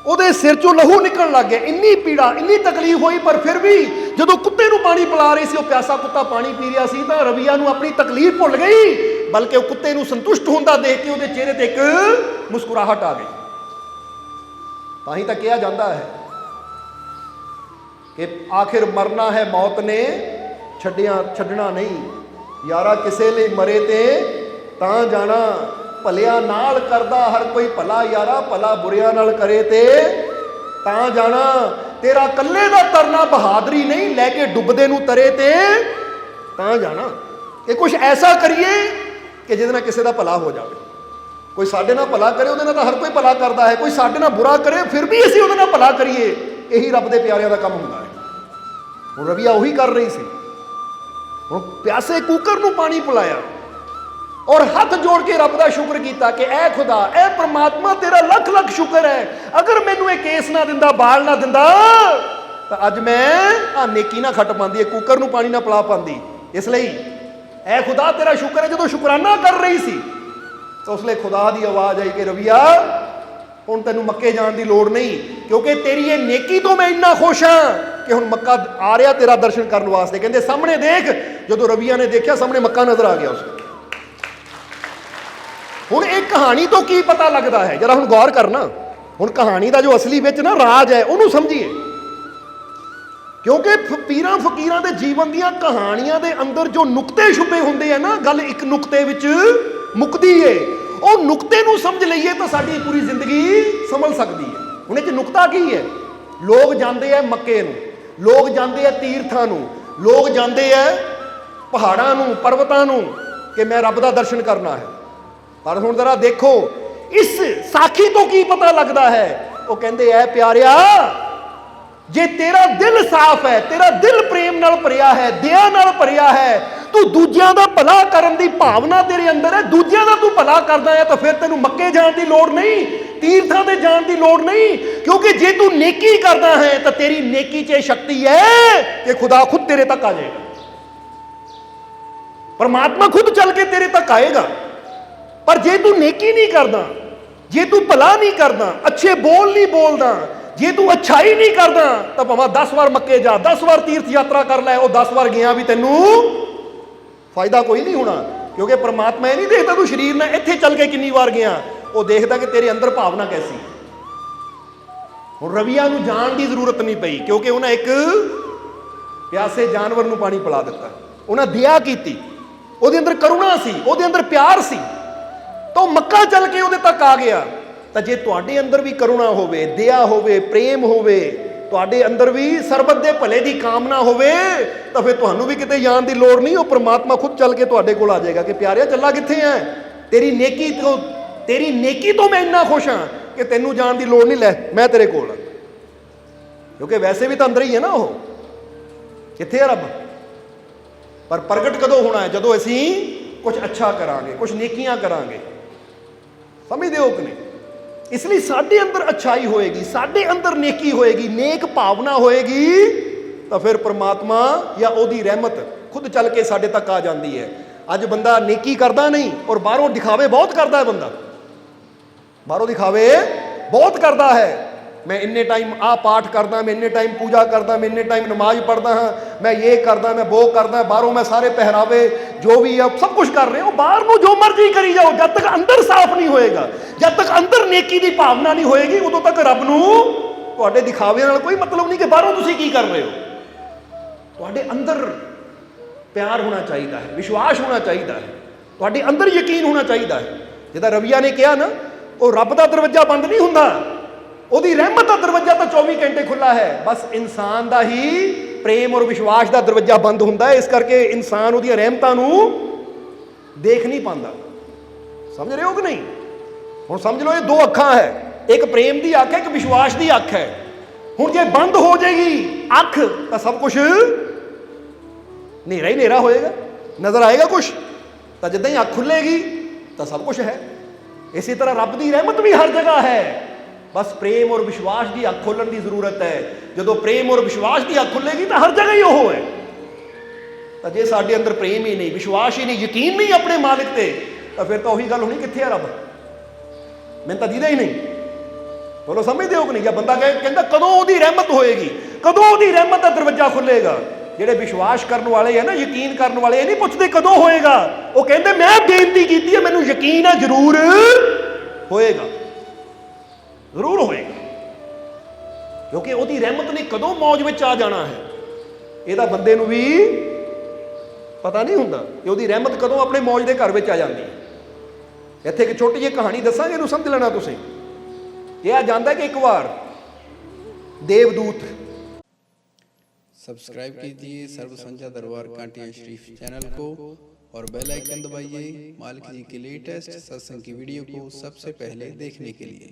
ਉਹਦੇ ਸਿਰ ਚੋਂ ਲਹੂ ਨਿਕਲਣ ਲੱਗ ਗਿਆ। ਇੰਨੀ ਪੀੜਾ, ਇੰਨੀ ਤਕਲੀਫ ਹੋਈ, ਪਰ ਫਿਰ ਵੀ ਜਦੋਂ ਕੁੱਤੇ ਨੂੰ ਪਾਣੀ ਪਿਲਾ ਰਹੀ ਸੀ, ਉਹ ਪਿਆਸਾ ਕੁੱਤਾ ਪਾਣੀ ਪੀ ਰਿਹਾ ਸੀ, ਤਾਂ ਰਬੀਆ ਨੂੰ ਆਪਣੀ ਤਕਲੀਫ ਭੁੱਲ ਗਈ, ਬਲਕਿ ਉਹ ਕੁੱਤੇ ਨੂੰ ਸੰਤੁਸ਼ਟ ਹੁੰਦਾ ਦੇਖ ਕੇ ਉਹਦੇ ਚਿਹਰੇ ਤੇ ਇੱਕ ਮੁਸਕਰਾਹਟ ਆ ਗਈ। ਤਾਂ ਹੀ ਤਾਂ ਕਿਹਾ ਜਾਂਦਾ ਹੈ ਕਿ ਆਖਿਰ ਮਰਨਾ ਹੈ ਮੌਤ ਨੇ ਛੱਡਣਾ ਨਹੀਂ, ਯਾਰਾ ਕਿਸੇ ਲਈ ਮਰੇ ਤੇ ਤਾਂ ਜਾਣਾ, ਭਲਿਆ ਨਾਲ ਕਰਦਾ ਹਰ ਕੋਈ ਭਲਾ, ਯਾਰਾ ਭਲਾ ਬੁਰਿਆਂ ਨਾਲ ਕਰੇ ਤੇ ਤਾਂ ਜਾਣਾ। ਤੇਰਾ ਕੱਲੇ ਦਾ ਤਰਨਾ ਬਹਾਦਰੀ ਨਹੀਂ, ਲੈ ਕੇ ਡੁੱਬਦੇ ਨੂੰ ਤਰੇ ਤੇ ਤਾਂ ਜਾਣਾ। ਇਹ ਕੁਝ ਐਸਾ ਕਰੀਏ ਕਿ ਜਿਹਦੇ ਨਾਲ ਕਿਸੇ ਦਾ ਭਲਾ ਹੋ ਜਾਵੇ। ਕੋਈ ਸਾਡੇ ਨਾਲ ਭਲਾ ਕਰੇ, ਉਹਦੇ ਨਾਲ ਤਾਂ ਹਰ ਕੋਈ ਭਲਾ ਕਰਦਾ ਹੈ। ਕੋਈ ਸਾਡੇ ਨਾਲ ਬੁਰਾ ਕਰੇ, ਫਿਰ ਵੀ ਅਸੀਂ ਉਹਦੇ ਨਾਲ ਭਲਾ ਕਰੀਏ, ਇਹੀ ਰੱਬ ਦੇ ਪਿਆਰਿਆਂ ਦਾ ਕੰਮ ਹੁੰਦਾ ਹੈ। ਹੁਣ ਰਬੀਆ ਉਹੀ ਕਰ ਰਹੀ ਸੀ। ਹੁਣ ਪਿਆਸੇ ਕੂਕਰ ਨੂੰ ਪਾਣੀ ਪਿਲਾਇਆ ਔਰ ਹੱਥ ਜੋੜ ਕੇ ਰੱਬ ਦਾ ਸ਼ੁਕਰ ਕੀਤਾ ਕਿ ਐ ਖੁਦਾ, ਐ ਪ੍ਰਮਾਤਮਾ, ਤੇਰਾ ਲੱਖ ਲੱਖ ਸ਼ੁਕਰ ਹੈ, ਅਗਰ ਮੈਨੂੰ ਇਹ ਕੇਸ ਨਾ ਦਿੰਦਾ, ਬਾਲ ਨਾ ਦਿੰਦਾ, ਤਾਂ ਅੱਜ ਮੈਂ ਆ ਨੇਕੀ ਨਾ ਖੱਟ ਪਾਉਂਦੀ, ਇਹ ਕੂਕਰ ਨੂੰ ਪਾਣੀ ਨਾ ਪਿਲਾ ਪਾਉਂਦੀ। ਇਸ ਲਈ ਐ ਖੁਦਾ ਤੇਰਾ ਸ਼ੁਕਰ ਹੈ। ਜਦੋਂ ਸ਼ੁਕਰਾਨਾ ਕਰ ਰਹੀ ਸੀ ਤਾਂ ਉਸ ਲਈ ਖੁਦਾ ਦੀ ਆਵਾਜ਼ ਆਈ ਕਿ ਰਬੀਆ, ਹੁਣ ਤੈਨੂੰ ਮੱਕੇ ਜਾਣ ਦੀ ਲੋੜ ਨਹੀਂ, ਕਿਉਂਕਿ ਤੇਰੀ ਇਹ ਨੇਕੀ ਤੋਂ ਮੈਂ ਇੰਨਾ ਖੁਸ਼ ਹਾਂ ਕਿ ਹੁਣ ਮੱਕਾ ਆ ਰਿਹਾ ਤੇਰਾ ਦਰਸ਼ਨ ਕਰਨ ਵਾਸਤੇ। ਕਹਿੰਦੇ ਸਾਹਮਣੇ ਦੇਖ, ਜਦੋਂ ਰਬੀਆ ਨੇ ਦੇਖਿਆ ਸਾਹਮਣੇ ਮੱਕਾ ਨਜ਼ਰ ਆ ਗਿਆ ਉਸਨੂੰ। ਹੁਣ ਇਹ ਕਹਾਣੀ ਤੋਂ ਕੀ ਪਤਾ ਲੱਗਦਾ ਹੈ, ਜਰਾ ਹੁਣ ਗੌਰ ਕਰਨਾ। ਹੁਣ ਕਹਾਣੀ ਦਾ ਜੋ ਅਸਲੀ ਵਿੱਚ ਨਾ ਰਾਜ ਹੈ ਉਹਨੂੰ ਸਮਝੀਏ, ਕਿਉਂਕਿ ਪੀਰਾਂ ਫਕੀਰਾਂ ਦੇ ਜੀਵਨ ਦੀਆਂ ਕਹਾਣੀਆਂ ਦੇ ਅੰਦਰ ਜੋ ਨੁਕਤੇ ਛੁਪੇ ਹੁੰਦੇ ਆ ਨਾ, ਗੱਲ ਇੱਕ ਨੁਕਤੇ ਵਿੱਚ ਮੁੱਕਦੀ ਏ। ਉਹ ਨੁਕਤੇ ਨੂੰ ਸਮਝ ਲਈਏ ਤਾਂ ਸਾਡੀ ਪੂਰੀ ਜ਼ਿੰਦਗੀ ਸੰਭਲ ਸਕਦੀ ਹੈ। ਹੁਣ ਇਹ 'ਚ ਨੁਕਤਾ ਕੀ ਹੈ? ਲੋਕ ਜਾਂਦੇ ਆ ਮੱਕੇ ਨੂੰ, ਲੋਕ ਜਾਂਦੇ ਆ ਤੀਰਥਾਂ ਨੂੰ, ਲੋਕ ਜਾਂਦੇ ਆ ਪਹਾੜਾਂ ਨੂੰ, ਪਰਬਤਾਂ ਨੂੰ ਕਿ ਮੈਂ ਰੱਬ ਦਾ ਦਰਸ਼ਨ ਕਰਨਾ ਹੈ। ਪਰ ਹੁਣ ਜ਼ਰਾ ਦੇਖੋ ਇਸ ਸਾਖੀ ਤੋਂ ਕੀ ਪਤਾ ਲੱਗਦਾ ਹੈ। ਉਹ ਕਹਿੰਦੇ ਐ ਪਿਆਰਿਆ, ਜੇ ਤੇਰਾ ਦਿਲ ਸਾਫ਼ ਹੈ, ਤੇਰਾ ਦਿਲ ਪ੍ਰੇਮ ਨਾਲ ਭਰਿਆ ਹੈ, ਦਇਆ ਨਾਲ ਭਰਿਆ ਹੈ, ਤੂੰ ਦੂਜਿਆਂ ਦਾ ਭਲਾ ਕਰਨ ਦੀ ਭਾਵਨਾ ਤੇਰੇ ਅੰਦਰ ਹੈ, ਦੂਜਿਆਂ ਦਾ ਤੂੰ ਭਲਾ ਕਰਦਾ ਹੈ, ਤਾਂ ਫਿਰ ਤੈਨੂੰ ਮੱਕੇ ਜਾਣ ਦੀ ਲੋੜ ਨਹੀਂ, ਤੀਰਥਾਂ ਤੇ ਜਾਣ ਦੀ ਲੋੜ ਨਹੀਂ। ਕਿਉਂਕਿ ਜੇ ਤੂੰ ਨੇਕੀ ਕਰਦਾ ਹੈ ਤਾਂ ਤੇਰੀ ਨੇਕੀ 'ਚ ਇਹ ਸ਼ਕਤੀ ਹੈ ਕਿ ਖੁਦਾ ਖੁਦ ਤੇਰੇ ਤੱਕ ਆ ਜਾਏਗਾ, ਪਰਮਾਤਮਾ ਖੁਦ ਚੱਲ ਕੇ ਤੇਰੇ ਤੱਕ ਆਏਗਾ। ਪਰ ਜੇ ਤੂੰ ਨੇਕੀ ਨਹੀਂ ਕਰਦਾ, ਜੇ ਤੂੰ ਭਲਾ ਨਹੀਂ ਕਰਦਾ, ਅੱਛੇ ਬੋਲ ਨਹੀਂ ਬੋਲਦਾ, ਜੇ ਤੂੰ ਅੱਛਾਈ ਨਹੀਂ ਕਰਦਾ, ਤਾਂ ਭਾਵੇਂ 10 ਵਾਰ ਮੱਕੇ ਜਾ, 10 ਵਾਰ ਤੀਰਥ ਯਾਤਰਾ ਕਰ ਲੈ, ਉਹ 10 ਵਾਰ ਗਿਆ ਵੀ ਤੈਨੂੰ ਫਾਇਦਾ ਕੋਈ ਨਹੀਂ ਹੋਣਾ। ਕਿਉਂਕਿ ਪਰਮਾਤਮਾ ਇਹ ਨਹੀਂ ਦੇਖਦਾ ਤੂੰ ਸਰੀਰ ਨਾਲ ਇੱਥੇ ਚੱਲ ਕੇ ਕਿੰਨੀ ਵਾਰ ਗਿਆ, ਉਹ ਦੇਖਦਾ ਕਿ ਤੇਰੇ ਅੰਦਰ ਭਾਵਨਾ ਕੈਸੀ। ਹੁਣ ਰਬੀਆ ਨੂੰ ਜਾਣ ਦੀ ਜ਼ਰੂਰਤ ਨਹੀਂ ਪਈ, ਕਿਉਂਕਿ ਉਹਨਾਂ ਇੱਕ ਪਿਆਸੇ ਜਾਨਵਰ ਨੂੰ ਪਾਣੀ ਪਿਲਾ ਦਿੱਤਾ, ਉਹਨਾਂ ਦਇਆ ਕੀਤੀ, ਉਹਦੇ ਅੰਦਰ ਕਰੁਣਾ ਸੀ, ਉਹਦੇ ਅੰਦਰ ਪਿਆਰ ਸੀ, ਤਾਂ ਉਹ ਮੱਕਾ ਚੱਲ ਕੇ ਉਹਦੇ ਤੱਕ ਆ ਗਿਆ। ਤਾਂ ਜੇ ਤੁਹਾਡੇ ਅੰਦਰ ਵੀ ਕਰੁਣਾ ਹੋਵੇ, ਦਇਆ ਹੋਵੇ, ਪ੍ਰੇਮ ਹੋਵੇ, ਤੁਹਾਡੇ ਅੰਦਰ ਵੀ ਸਰਬਤ ਦੇ ਭਲੇ ਦੀ ਕਾਮਨਾ ਹੋਵੇ, ਤਾਂ ਫਿਰ ਤੁਹਾਨੂੰ ਵੀ ਕਿਤੇ ਜਾਣ ਦੀ ਲੋੜ ਨਹੀਂ, ਉਹ ਪ੍ਰਮਾਤਮਾ ਖੁਦ ਚੱਲ ਕੇ ਤੁਹਾਡੇ ਕੋਲ ਆ ਜਾਏਗਾ ਕਿ ਪਿਆਰਿਆ ਚੱਲਾ ਕਿੱਥੇ ਹੈ, ਤੇਰੀ ਨੇਕੀ ਤੋਂ ਮੈਂ ਇੰਨਾ ਖੁਸ਼ ਹਾਂ ਕਿ ਤੈਨੂੰ ਜਾਣ ਦੀ ਲੋੜ ਨਹੀਂ, ਲੈ ਮੈਂ ਤੇਰੇ ਕੋਲ ਹਾਂ। ਕਿਉਂਕਿ ਵੈਸੇ ਵੀ ਤਾਂ ਅੰਦਰ ਹੀ ਹੈ ਨਾ, ਉਹ ਕਿੱਥੇ ਹੈ ਰੱਬ। ਪਰ ਪ੍ਰਗਟ ਕਦੋਂ ਹੋਣਾ ਹੈ? ਜਦੋਂ ਅਸੀਂ ਕੁਝ ਅੱਛਾ ਕਰਾਂਗੇ, ਕੁਝ ਨੇਕੀਆਂ ਕਰਾਂਗੇ। ਸਮਝਦੇ ਹੋ ਕਿ ਨਹੀਂ? इसलिए साडे अंदर अच्छाई होएगी, साडे अंदर नेकी होएगी, नेक भावना होएगी, तो फिर परमात्मा या ओदी रहमत खुद चल के साडे तक आ जाती है। अज बंदा नेकी करता नहीं और बाहरों दिखावे बहुत करता है, बंदा बाहरों दिखावे बहुत करता है। मैं इन्ने टाइम आ पाठ करदा, मैं इन्ने टाइम पूजा करदा, मैं इन्ने टाइम नमाज पढ़दा हाँ, मैं ये करदा, मैं वो करदा, बाहरों मैं सारे पहरावे जो भी है सब कुछ कर रहे हो, बाहर को जो मर्जी करी जाओ, जब तक अंदर साफ नहीं होएगा, जब तक अंदर नेकी की भावना नहीं होएगी, उदों तक रब नूं तुहाडे दिखावे नाल कोई मतलब नहीं कि बाहरों तुसीं की कर रहे हो। तुहाडे अंदर प्यार होना चाहिए है, विश्वास होना चाहिए है, तुहाडे अंदर यकीन होना चाहिए है। जिदा रविया ने कहा ना, वो रब का दरवाजा बंद नहीं हुंदा, ਉਹਦੀ ਰਹਿਮਤ ਦਾ ਦਰਵਾਜ਼ਾ ਤਾਂ 24 ਘੰਟੇ ਖੁੱਲਾ ਹੈ। ਬਸ ਇਨਸਾਨ ਦਾ ਹੀ ਪ੍ਰੇਮ ਔਰ ਵਿਸ਼ਵਾਸ ਦਾ ਦਰਵਾਜ਼ਾ ਬੰਦ ਹੁੰਦਾ ਹੈ। ਇਸ ਕਰਕੇ ਇਨਸਾਨ ਉਹਦੀਆਂ ਰਹਿਮਤਾਂ ਨੂੰ ਦੇਖ ਨਹੀਂ ਪਾਉਂਦਾ। ਸਮਝ ਰਹੇ ਹੋ ਕਿ ਨਹੀਂ? ਹੁਣ ਸਮਝ ਲਓ ਇਹ ਦੋ ਅੱਖਾਂ ਹੈ, ਇੱਕ ਪ੍ਰੇਮ ਦੀ ਅੱਖ ਹੈ, ਇੱਕ ਵਿਸ਼ਵਾਸ ਦੀ ਅੱਖ ਹੈ। ਹੁਣ ਜੇ ਬੰਦ ਹੋ ਜਾਏਗੀ ਅੱਖ ਤਾਂ ਸਭ ਕੁਝ ਹਨੇਰਾ ਹੀ ਹਨੇਰਾ ਹੋਏਗਾ, ਨਜ਼ਰ ਆਏਗਾ ਕੁਝ, ਤਾਂ ਜਿੱਦਾਂ ਹੀ ਅੱਖ ਖੁੱਲੇਗੀ ਤਾਂ ਸਭ ਕੁਝ ਹੈ। ਇਸੇ ਤਰ੍ਹਾਂ ਰੱਬ ਦੀ ਰਹਿਮਤ ਵੀ ਹਰ ਜਗ੍ਹਾ ਹੈ, बस प्रेम और विश्वास की अख खोलने की जरूरत है। जो प्रेम और विश्वास की अख खुलेगी तो हर जगह ही वो है। तो जे साडे अंदर प्रेम ही नहीं, विश्वास ही नहीं, यकीन नहीं अपने मालिक ते, तो फिर तो वही गल होनी कित्थे है रब, मैंने तो दीदा ही नहीं। बोलो समझते हो कि नहीं? या बंदा कहता कदों ओदी रहमत होएगी, कदों ओदी रहमत का दरवाजा खुलेगा। ਜਿਹੜੇ ਵਿਸ਼ਵਾਸ ਕਰਨ ਵਾਲੇ ਹੈ ਨਾ, ਯਕੀਨ ਕਰਨ ਵਾਲੇ, ਇਹ ਨਹੀਂ ਪੁੱਛਦੇ ਕਦੋਂ ਹੋਏਗਾ, ਉਹ ਕਹਿੰਦੇ ਮੈਂ ਬੇਨਤੀ ਕੀਤੀ ਹੈ, ਮੈਨੂੰ ਯਕੀਨ ਹੈ ਜ਼ਰੂਰ ਹੋਏਗਾ, ਜ਼ਰੂਰ ਹੋਏਗਾ, ਕਿਉਂਕਿ ਉਹਦੀ ਰਹਿਮਤ ਨੇ ਕਦੋਂ ਮੌਜ ਵਿੱਚ ਆ ਜਾਣਾ ਹੈ, ਇਹਦਾ ਬੰਦੇ ਨੂੰ ਵੀ ਪਤਾ ਨਹੀਂ ਹੁੰਦਾ ਕਿ ਉਹਦੀ ਰਹਿਮਤ ਕਦੋਂ ਆਪਣੇ ਮੌਜ ਦੇ ਘਰ ਵਿੱਚ ਆ ਜਾਂਦੀ ਹੈ। ਇੱਥੇ ਇੱਕ ਛੋਟੀ ਜਿਹੀ ਕਹਾਣੀ ਦੱਸਾਂਗੇ, ਇਹਨੂੰ ਸਮਝ ਲੈਣਾ ਤੁਸੀਂ। ਇਹ ਆ ਜਾਂਦਾ ਕਿ ਇੱਕ ਵਾਰ देवदूत। सब्सक्राइब कीजिए सर्व संध्या दरबार कांटिया शरीफ चैनल को और बेल आइकन दबाइए मालिक जी की लेटेस्ट सत्संग की वीडियो को सबसे पहले देखने के लिए।